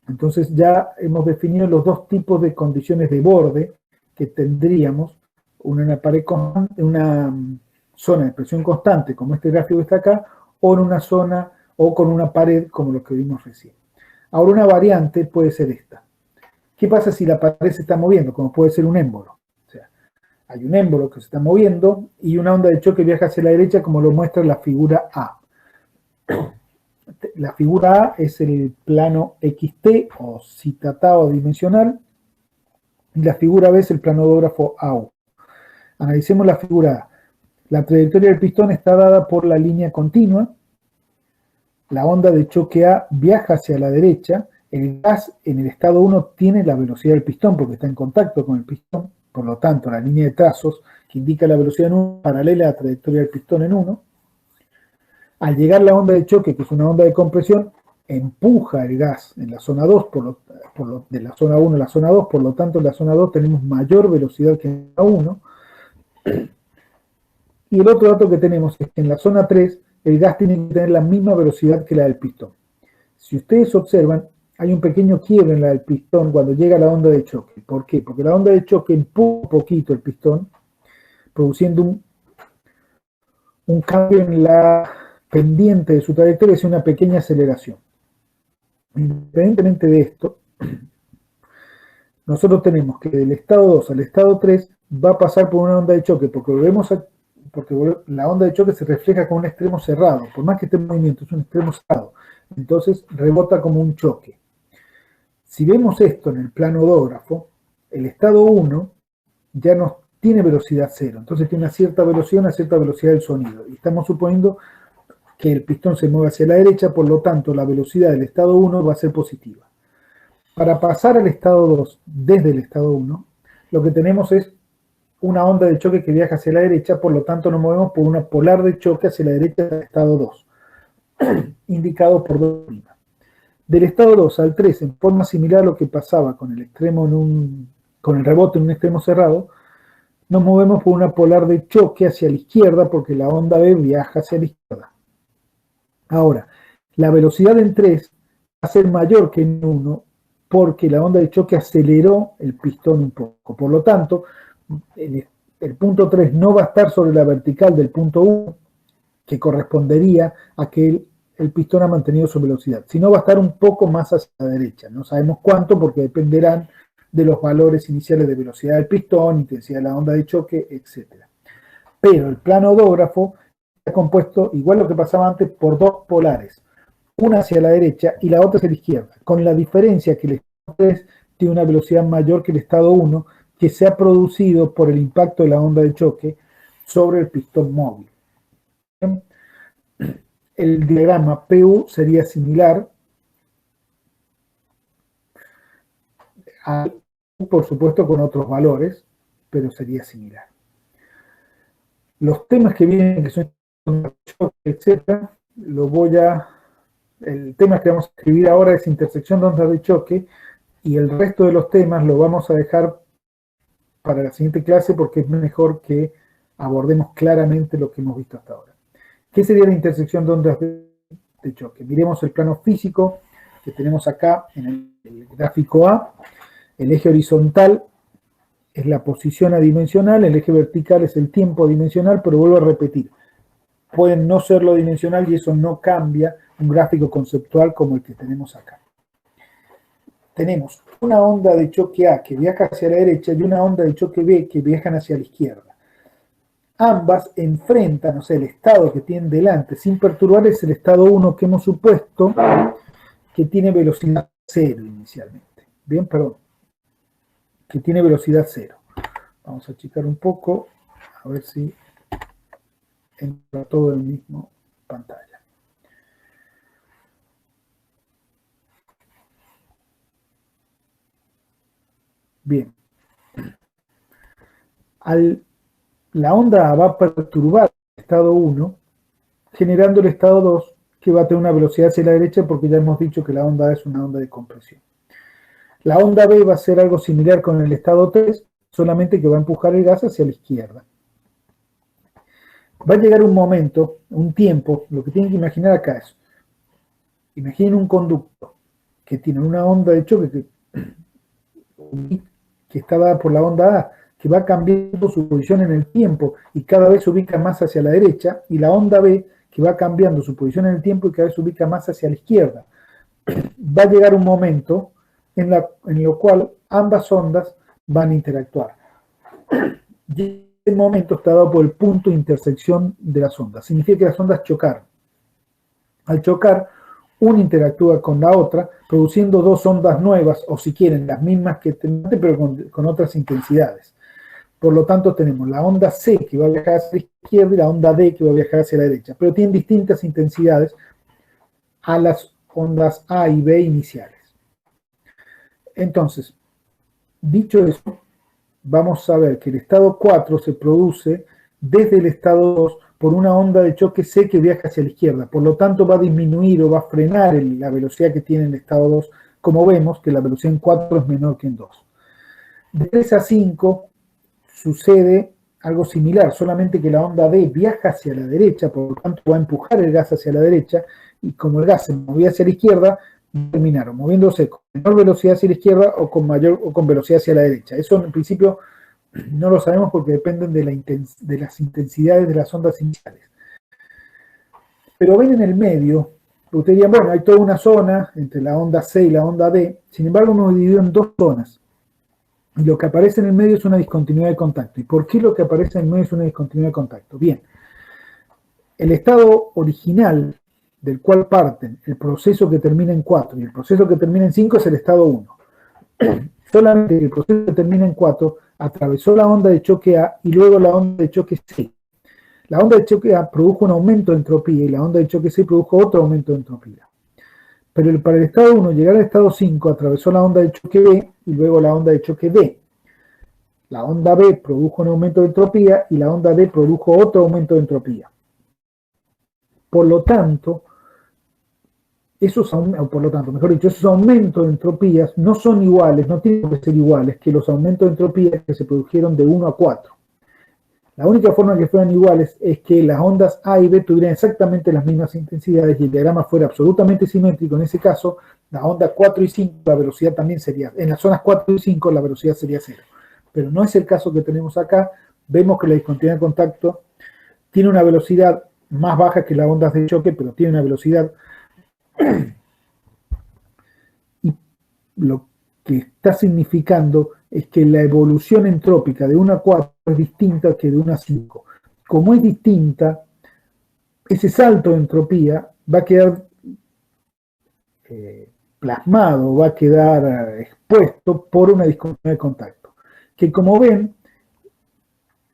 entonces ya hemos definido los dos tipos de condiciones de borde que tendríamos, una en la pared constante, una zona de presión constante, como este gráfico que está acá, o en una zona o con una pared, como lo que vimos recién. Ahora, una variante puede ser esta. ¿Qué pasa si la pared se está moviendo? Como puede ser un émbolo. O sea, hay un émbolo que se está moviendo y una onda de choque viaja hacia la derecha, como lo muestra la figura A. La figura A es el plano XT o citatado dimensional, y la figura B es el planodógrafo AU. Analicemos la figura A. La trayectoria del pistón está dada por la línea continua. La onda de choque A viaja hacia la derecha. El gas en el estado 1 tiene la velocidad del pistón porque está en contacto con el pistón. Por lo tanto, la línea de trazos que indica la velocidad en 1 paralela a la trayectoria del pistón en 1. Al llegar la onda de choque, que es una onda de compresión, empuja el gas en la zona 2, de la zona 1 a la zona 2, por lo tanto en la zona 2 tenemos mayor velocidad que en la 1. Y el otro dato que tenemos es que en la zona 3 el gas tiene que tener la misma velocidad que la del pistón. Si ustedes observan, hay un pequeño quiebre en la del pistón cuando llega la onda de choque. ¿Por qué? Porque la onda de choque empuja un poquito el pistón, produciendo un cambio en la pendiente de su trayectoria, es una pequeña aceleración. Independientemente de esto, nosotros tenemos que del estado 2 al estado 3 va a pasar por una onda de choque, porque la onda de choque se refleja con un extremo cerrado, por más que esté en movimiento, es un extremo cerrado, entonces rebota como un choque. Si vemos esto en el planodógrafo, el estado 1 ya no tiene velocidad cero, entonces tiene una cierta velocidad del sonido, y estamos suponiendo que el pistón se mueve hacia la derecha, por lo tanto la velocidad del estado 1 va a ser positiva. Para pasar al estado 2 desde el estado 1, lo que tenemos es una onda de choque que viaja hacia la derecha, por lo tanto nos movemos por una polar de choque hacia la derecha del estado 2, indicado por 2'. Del estado 2 al 3, en forma similar a lo que pasaba con el extremo con el rebote en un extremo cerrado, nos movemos por una polar de choque hacia la izquierda porque la onda B viaja hacia la izquierda. Ahora, la velocidad en 3 va a ser mayor que en 1 porque la onda de choque aceleró el pistón un poco. Por lo tanto, el punto 3 no va a estar sobre la vertical del punto 1, que correspondería a que el pistón ha mantenido su velocidad, sino va a estar un poco más hacia la derecha. No sabemos cuánto porque dependerán de los valores iniciales de velocidad del pistón, intensidad de la onda de choque, etc. Pero el planodógrafo está compuesto, igual lo que pasaba antes, por dos polares, una hacia la derecha y la otra hacia la izquierda, con la diferencia que el estado 3 tiene una velocidad mayor que el estado 1, que se ha producido por el impacto de la onda de choque sobre el pistón móvil. El diagrama PU sería similar a, por supuesto, con otros valores, pero sería similar. Los temas que vienen, que son etcétera, el tema que vamos a escribir ahora es intersección de ondas de choque, y el resto de los temas lo vamos a dejar para la siguiente clase porque es mejor que abordemos claramente lo que hemos visto hasta ahora. ¿Qué sería la intersección de ondas de choque? Miremos el plano físico que tenemos acá en el gráfico A. El eje horizontal es la posición adimensional, el eje vertical es el tiempo dimensional, pero vuelvo a repetir, pueden no serlo dimensional y eso no cambia un gráfico conceptual como el que tenemos acá. Tenemos una onda de choque A que viaja hacia la derecha y una onda de choque B que viajan hacia la izquierda. Ambas enfrentan, o sea, el estado que tienen delante sin perturbar es el estado 1 que hemos supuesto que tiene velocidad 0 inicialmente. Bien, perdón. Que tiene velocidad 0. Vamos a achicar un poco, a ver si entra todo en la misma pantalla. Bien. La onda va a perturbar el estado 1, generando el estado 2, que va a tener una velocidad hacia la derecha, porque ya hemos dicho que la onda A es una onda de compresión. La onda B va a ser algo similar con el estado 3, solamente que va a empujar el gas hacia la izquierda. Va a llegar un momento, un tiempo, lo que tienen que imaginar acá es, imaginen un conducto que tiene una onda de choque que está dada por la onda A, que va cambiando su posición en el tiempo y cada vez se ubica más hacia la derecha, y la onda B, que va cambiando su posición en el tiempo y cada vez se ubica más hacia la izquierda. Va a llegar un momento en lo cual ambas ondas van a interactuar. Y el momento está dado por el punto de intersección de las ondas. Significa que las ondas chocaron. Al chocar, una interactúa con la otra, produciendo dos ondas nuevas, o si quieren, las mismas que antes, pero con otras intensidades. Por lo tanto, tenemos la onda C, que va a viajar hacia la izquierda, y la onda D, que va a viajar hacia la derecha. Pero tienen distintas intensidades a las ondas A y B iniciales. Entonces, dicho eso, vamos a ver que el estado 4 se produce desde el estado 2 por una onda de choque C que viaja hacia la izquierda. Por lo tanto, va a disminuir o va a frenar la velocidad que tiene el estado 2, como vemos que la velocidad en 4 es menor que en 2. De 3 a 5 sucede algo similar, solamente que la onda D viaja hacia la derecha, por lo tanto va a empujar el gas hacia la derecha, y como el gas se movía hacia la izquierda, terminaron moviéndose con menor velocidad hacia la izquierda o con velocidad hacia la derecha. Eso en principio no lo sabemos porque dependen de las intensidades de las ondas iniciales. Pero ven en el medio, ustedes dirían, bueno, hay toda una zona entre la onda C y la onda D, sin embargo hemos dividido en dos zonas. Y lo que aparece en el medio es una discontinuidad de contacto. ¿Y por qué lo que aparece en el medio es una discontinuidad de contacto? Bien, el estado original del cual parten el proceso que termina en 4 y el proceso que termina en 5 es el estado 1. Solamente el proceso que termina en 4 atravesó la onda de choque A y luego la onda de choque C. La onda de choque A produjo un aumento de entropía y la onda de choque C produjo otro aumento de entropía. Pero para el estado 1 llegar al estado 5 atravesó la onda de choque B y luego la onda de choque D. La onda B produjo un aumento de entropía y la onda D produjo otro aumento de entropía. Por lo tanto, esos aumentos de entropías no son iguales, no tienen que ser iguales que los aumentos de entropía que se produjeron de 1 a 4. La única forma que fueran iguales es que las ondas A y B tuvieran exactamente las mismas intensidades y el diagrama fuera absolutamente simétrico. En ese caso, la onda 4 y 5, la velocidad también sería, en las zonas 4 y 5 la velocidad sería 0. Pero no es el caso que tenemos acá. Vemos que la discontinuidad de contacto tiene una velocidad más baja que las ondas de choque, pero tiene una velocidad. Y lo que está significando es que la evolución entrópica de 1 a 4 es distinta que de 1 a 5. Como es distinta, ese salto de entropía va a quedar plasmado, va a quedar expuesto por una discontinuidad de contacto. Que como ven,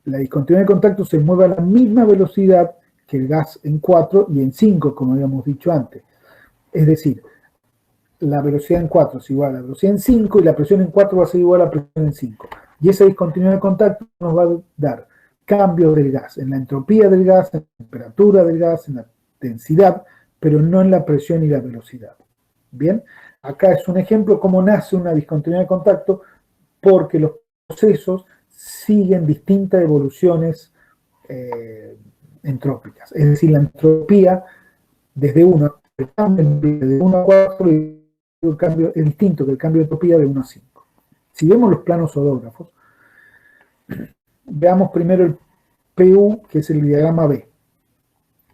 la discontinuidad de contacto se mueve a la misma velocidad que el gas en 4 y en 5, como habíamos dicho antes. Es decir, la velocidad en 4 es igual a la velocidad en 5 y la presión en 4 va a ser igual a la presión en 5. Y esa discontinuidad de contacto nos va a dar cambios del gas, en la entropía del gas, en la temperatura del gas, en la densidad, pero no en la presión y la velocidad. Bien, acá es un ejemplo cómo nace una discontinuidad de contacto, porque los procesos siguen distintas evoluciones entrópicas. Es decir, la entropía desde 1 de 1 a 4 y el cambio es distinto que el cambio de entropía de 1 a 5. Si vemos los planos odógrafos, veamos primero el PU, que es el diagrama B.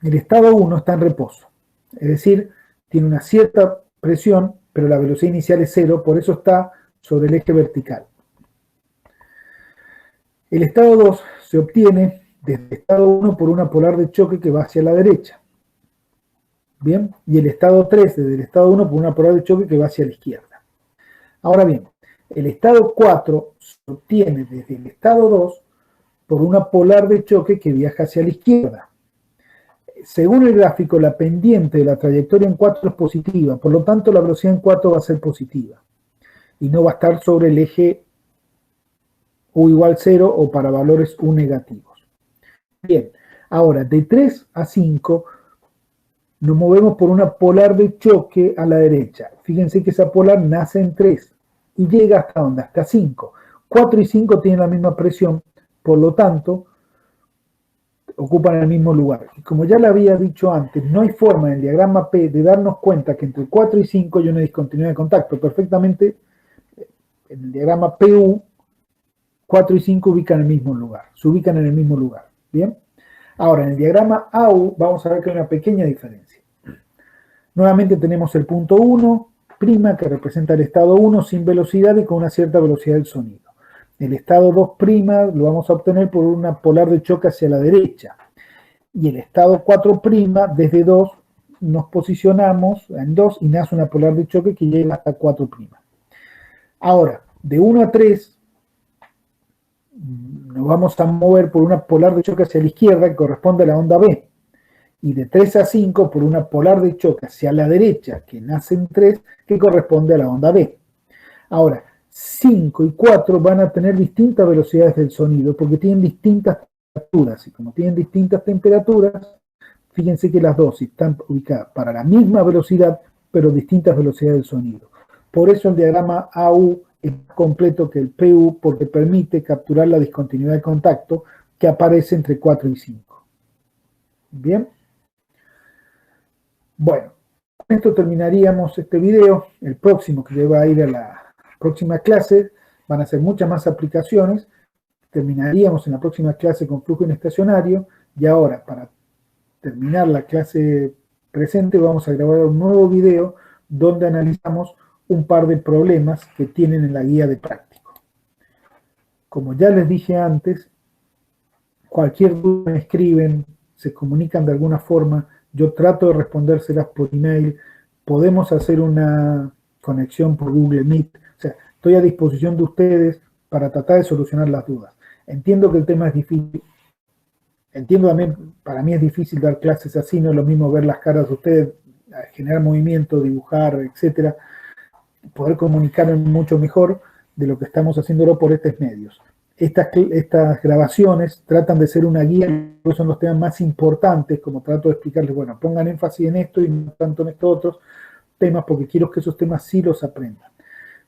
El estado 1 está en reposo, es decir, tiene una cierta presión, pero la velocidad inicial es 0, por eso está sobre el eje vertical. El estado 2 se obtiene desde el estado 1 por una polar de choque que va hacia la derecha. Bien, y el estado 3 desde el estado 1 por una polar de choque que va hacia la izquierda. Ahora bien, el estado 4 se obtiene desde el estado 2 por una polar de choque que viaja hacia la izquierda. según el gráfico, la pendiente de la trayectoria en 4 es positiva, por lo tanto la velocidad en 4 va a ser positiva y no va a estar sobre el eje u igual 0 o para valores u negativos. Bien, ahora de 3 a 5 nos movemos por una polar de choque a la derecha. Fíjense que esa polar nace en 3 y llega hasta ¿dónde? Hasta 5. 4 y 5 tienen la misma presión, por lo tanto ocupan el mismo lugar. Y como ya le había dicho antes, no hay forma en el diagrama P de darnos cuenta que entre 4 y 5 hay una discontinuidad de contacto. Perfectamente, en el diagrama PU, 4 y 5 ubican en el mismo lugar, se ubican en el mismo lugar. ¿Bien? Ahora, en el diagrama AU vamos a ver que hay una pequeña diferencia. Nuevamente tenemos el punto 1', que representa el estado 1 sin velocidad y con una cierta velocidad del sonido. El estado 2' lo vamos a obtener por una polar de choque hacia la derecha. Y el estado 4', desde 2 nos posicionamos en 2 y nace una polar de choque que llega hasta 4'. Ahora, de 1 a 3 nos vamos a mover por una polar de choque hacia la izquierda que corresponde a la onda B. Y de 3 a 5 por una polar de choque hacia la derecha que nace en 3 que corresponde a la onda B. Ahora, 5 y 4 van a tener distintas velocidades del sonido porque tienen distintas temperaturas. Y como tienen distintas temperaturas, fíjense que las dos están ubicadas para la misma velocidad, pero distintas velocidades del sonido. Por eso el diagrama AU es más completo que el PU porque permite capturar la discontinuidad de contacto que aparece entre 4 y 5. Bien. Bueno, con esto terminaríamos este video. El próximo que va a ir a la próxima clase van a ser muchas más aplicaciones. Terminaríamos en la próxima clase con flujo inestacionario y ahora para terminar la clase presente vamos a grabar un nuevo video donde analizamos un par de problemas que tienen en la guía de práctico. Como ya les dije antes, cualquier duda me escriben, se comunican de alguna forma, yo trato de respondérselas por email, podemos hacer una conexión por Google Meet, o sea, estoy a disposición de ustedes para tratar de solucionar las dudas. Entiendo que el tema es difícil, entiendo también, para mí es difícil dar clases así, no es lo mismo ver las caras de ustedes, generar movimiento, dibujar, etcétera, poder comunicarme mucho mejor de lo que estamos haciéndolo por estos medios. Estas grabaciones tratan de ser una guía, son los temas más importantes, como trato de explicarles, bueno, pongan énfasis en esto y no tanto en estos otros temas, porque quiero que esos temas sí los aprendan.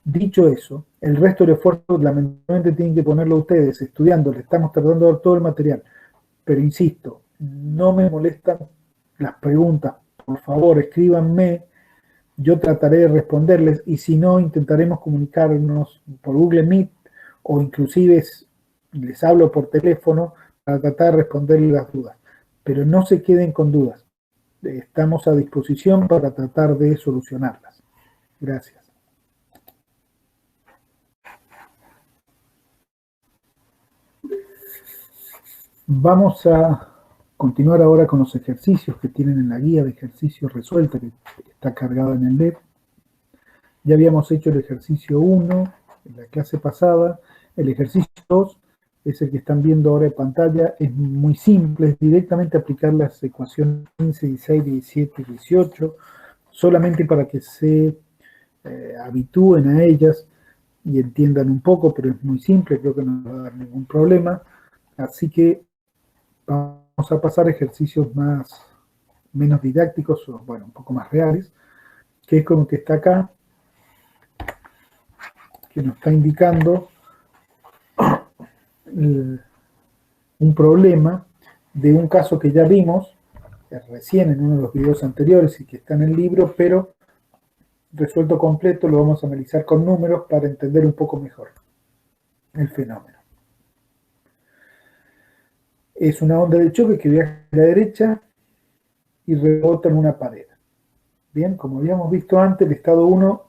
Dicho eso, el resto del esfuerzo lamentablemente tienen que ponerlo ustedes, estudiando, le estamos tratando de dar todo el material, pero insisto, no me molestan las preguntas, por favor, escríbanme, yo trataré de responderles y si no, intentaremos comunicarnos por Google Meet o inclusive les hablo por teléfono para tratar de responderles las dudas. Pero no se queden con dudas. Estamos a disposición para tratar de solucionarlas. Gracias. Vamos a continuar ahora con los ejercicios que tienen en la guía de ejercicios resuelta que está cargada en el LED. Ya habíamos hecho el ejercicio 1 en la clase pasada. El ejercicio 2 es el que están viendo ahora en pantalla. Es muy simple, es directamente aplicar las ecuaciones 15, 16, 17 y 18, solamente para que se habitúen a ellas y entiendan un poco, pero es muy simple, creo que no va a dar ningún problema. Así que vamos a pasar a ejercicios menos didácticos, o bueno, un poco más reales, que es como que está acá, que nos está indicando un problema de un caso que ya vimos recién en uno de los videos anteriores y que está en el libro, pero resuelto completo lo vamos a analizar con números para entender un poco mejor el fenómeno. Es una onda de choque que viaja a la derecha y rebota en una pared. Bien, como habíamos visto antes, el estado 1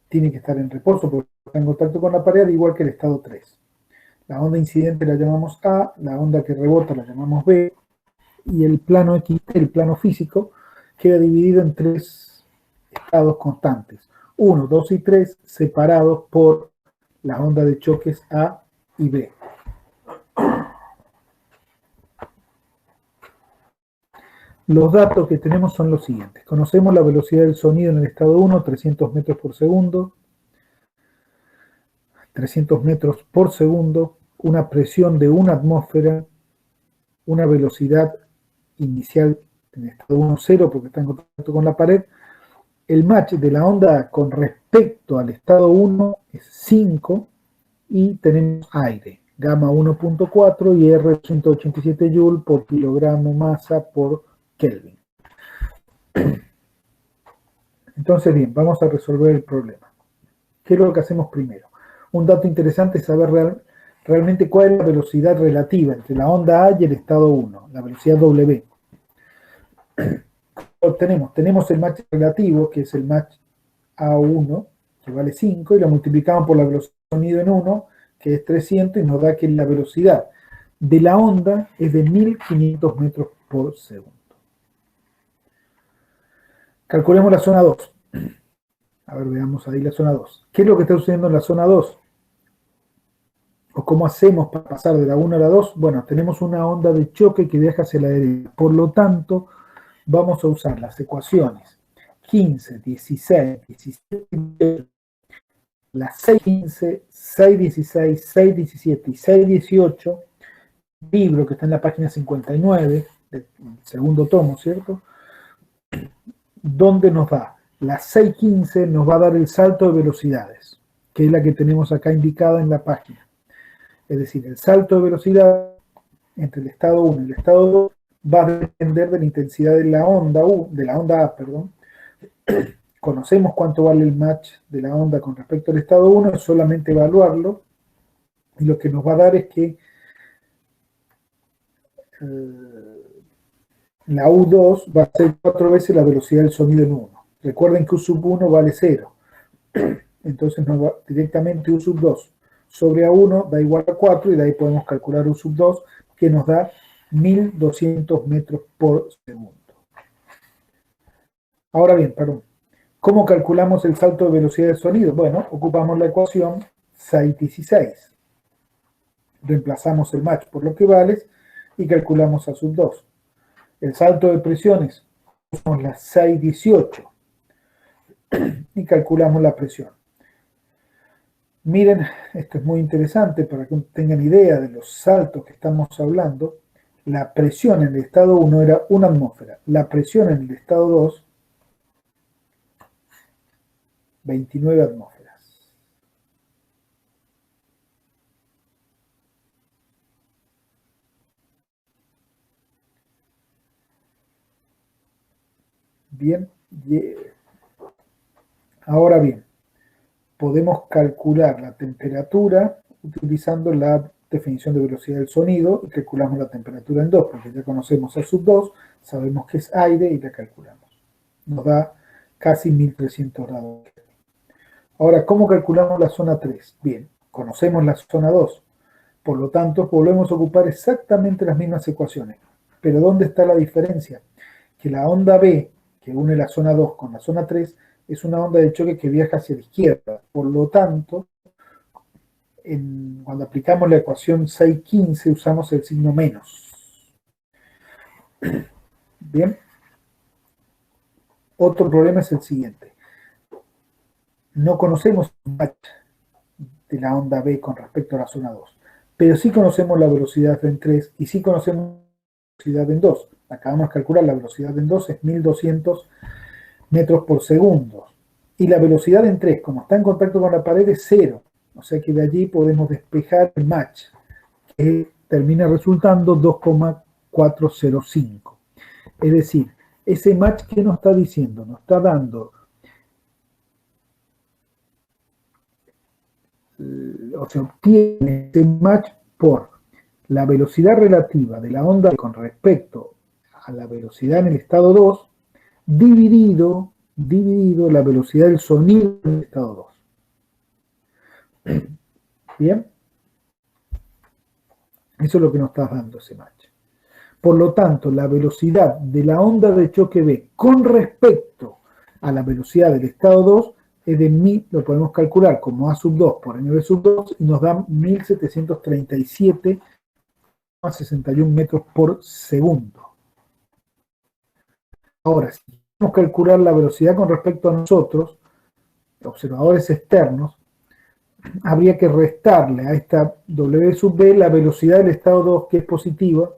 tiene que estar en reposo porque está en contacto con la pared, igual que el estado 3. La onda incidente la llamamos A, la onda que rebota la llamamos B, y el plano XT, el plano físico, queda dividido en 3 estados constantes. 1, 2 y 3 separados por la onda de choques A y B. Los datos que tenemos son los siguientes. Conocemos la velocidad del sonido en el estado 1, 300 metros por segundo. 300 metros por segundo, una presión de 1 atmósfera, una velocidad inicial en el estado 1, 0, porque está en contacto con la pared. El match de la onda con respecto al estado 1 es 5 y tenemos aire, gamma 1.4 y R 187 Joule por kilogramo masa por Kelvin. Entonces, bien, vamos a resolver el problema. ¿Qué es lo que hacemos primero? Un dato interesante es saber realmente cuál es la velocidad relativa entre la onda A y el estado 1, la velocidad W. Tenemos el match relativo, que es el match A1, que vale 5, y lo multiplicamos por la velocidad de sonido en 1, que es 300, y nos da que la velocidad de la onda es de 1500 metros por segundo. Calculemos la zona 2. A ver, veamos ahí la zona 2. ¿Qué es lo que está sucediendo en la zona 2? ¿O cómo hacemos para pasar de la 1 a la 2? Bueno, tenemos una onda de choque que viaja hacia la derecha. Por lo tanto, vamos a usar las ecuaciones 15, 16, 17, las 6.15, 6.16, 6.17 y 6.18, libro que está en la página 59 del segundo tomo, ¿cierto? Donde nos da la 6.15, nos va a dar el salto de velocidades, que es la que tenemos acá indicada en la página. Es decir, el salto de velocidad entre el estado 1 y el estado 2 va a depender de la intensidad de la onda A, perdón. Conocemos cuánto vale el match de la onda con respecto al estado 1, es solamente evaluarlo, y lo que nos va a dar es que la U2 va a ser 4 veces la velocidad del sonido en 1. Recuerden que U sub 1 vale 0. Entonces nos va directamente U sub 2 sobre A1 da igual a 4, y de ahí podemos calcular U sub 2, que nos da 1200 metros por segundo. Ahora bien, ¿cómo calculamos el salto de velocidad del sonido? Bueno, ocupamos la ecuación 6.16. Reemplazamos el match por lo que vale y calculamos A sub 2. El salto de presiones, usamos la 6.18 y calculamos la presión. Miren, esto es muy interesante para que tengan idea de los saltos que estamos hablando. La presión en el estado 1 era 1 atmósfera. La presión en el estado 2, 29 atmósferas. Bien, ahora bien, podemos calcular la temperatura utilizando la definición de velocidad del sonido y calculamos la temperatura en 2, porque ya conocemos A sub 2, sabemos que es aire y la calculamos. Nos da casi 1300 grados. Ahora, ¿cómo calculamos la zona 3? Bien, conocemos la zona 2, por lo tanto volvemos a ocupar exactamente las mismas ecuaciones. Pero ¿dónde está la diferencia? Que la onda B, que une la zona 2 con la zona 3, es una onda de choque que viaja hacia la izquierda. Por lo tanto, cuando aplicamos la ecuación 6.15 usamos el signo menos. Bien. Otro problema es el siguiente. No conocemos el match de la onda B con respecto a la zona 2, pero sí conocemos la velocidad en 3 y sí conocemos la velocidad en 2. Acabamos de calcular la velocidad en 2 es 1200 metros por segundo. Y la velocidad en 3, como está en contacto con la pared, es 0. O sea que de allí podemos despejar el match, que termina resultando 2,405. Es decir, ese match, ¿qué nos está diciendo? Nos está dando, o se obtiene ese match por la velocidad relativa de la onda con respecto a la velocidad en el estado 2, dividido la velocidad del sonido en el estado 2. Bien, eso es lo que nos está dando ese match. Por lo tanto, la velocidad de la onda de choque B con respecto a la velocidad del estado 2 es de 1000, lo podemos calcular como A sub 2 por M sub 2 y nos da 1737,61 metros por segundo. Ahora, si queremos calcular la velocidad con respecto a nosotros, observadores externos, habría que restarle a esta W sub B la velocidad del estado 2, que es positiva,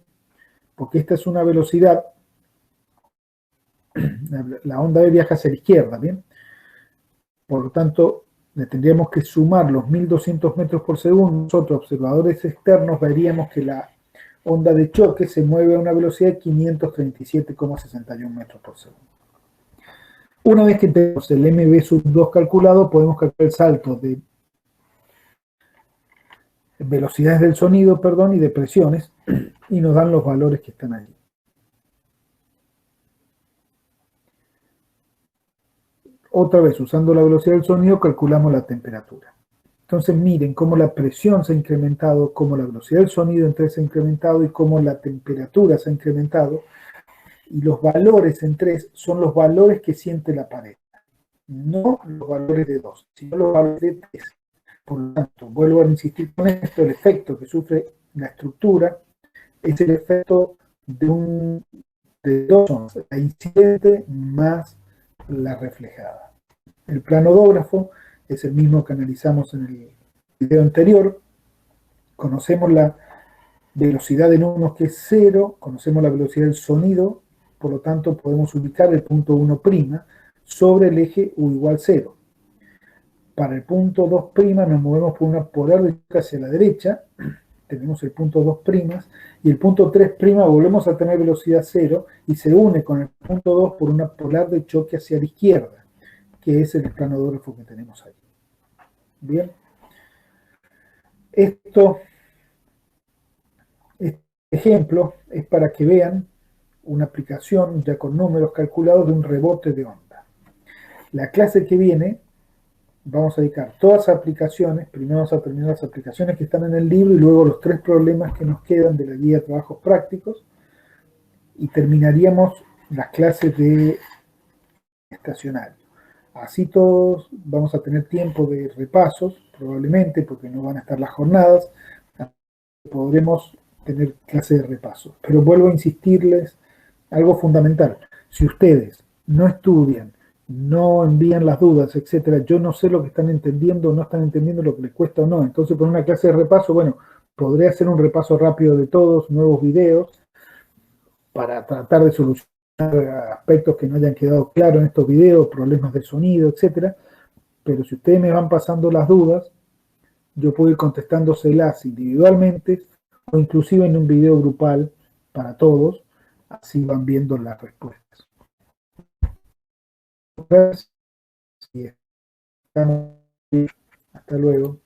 porque esta es una velocidad, la onda B viaja hacia la izquierda, ¿bien? Por lo tanto, le tendríamos que sumar los 1200 metros por segundo. Nosotros, observadores externos, veríamos que la onda de choque se mueve a una velocidad de 537,61 metros por segundo. Una vez que tenemos el MB sub 2 calculado, podemos calcular el salto de velocidades del sonido, perdón, y de presiones, y nos dan los valores que están allí. Otra vez, usando la velocidad del sonido, calculamos la temperatura. Entonces miren cómo la presión se ha incrementado, cómo la velocidad del sonido entonces se ha incrementado y cómo la temperatura se ha incrementado. Y los valores en 3 son los valores que siente la pared. No los valores de 2, sino los valores de 3. Por lo tanto, vuelvo a insistir con esto, el efecto que sufre la estructura es el efecto de dos ondas, la incidente más la reflejada. El planodógrafo es el mismo que analizamos en el video anterior. Conocemos la velocidad en unos que es 0, conocemos la velocidad del sonido, por lo tanto podemos ubicar el punto 1' sobre el eje U igual 0. Para el punto 2' nos movemos por una polar de choque hacia la derecha, tenemos el punto 2', y el punto 3' volvemos a tener velocidad 0 y se une con el punto 2 por una polar de choque hacia la izquierda, que es el planodógrafo que tenemos ahí. Bien. Este ejemplo es para que vean una aplicación ya con números calculados de un rebote de onda. La clase que viene vamos a dedicar todas las aplicaciones, primero vamos a terminar las aplicaciones que están en el libro y luego los 3 problemas que nos quedan de la guía de trabajos prácticos, y terminaríamos las clases de estacionario. Así todos vamos a tener tiempo de repasos, probablemente, porque no van a estar las jornadas, podremos tener clases de repaso. Pero vuelvo a insistirles algo fundamental. Si ustedes no estudian, no envían las dudas, etcétera, yo no sé lo que están entendiendo, no están entendiendo lo que les cuesta o no. Entonces, por una clase de repaso, bueno, podré hacer un repaso rápido de todos, nuevos videos, para tratar de solucionar aspectos que no hayan quedado claros en estos videos, problemas de sonido, etcétera. Pero si ustedes me van pasando las dudas, yo puedo ir contestándoselas individualmente o inclusive en un video grupal para todos, así van viendo las respuestas. Hasta luego.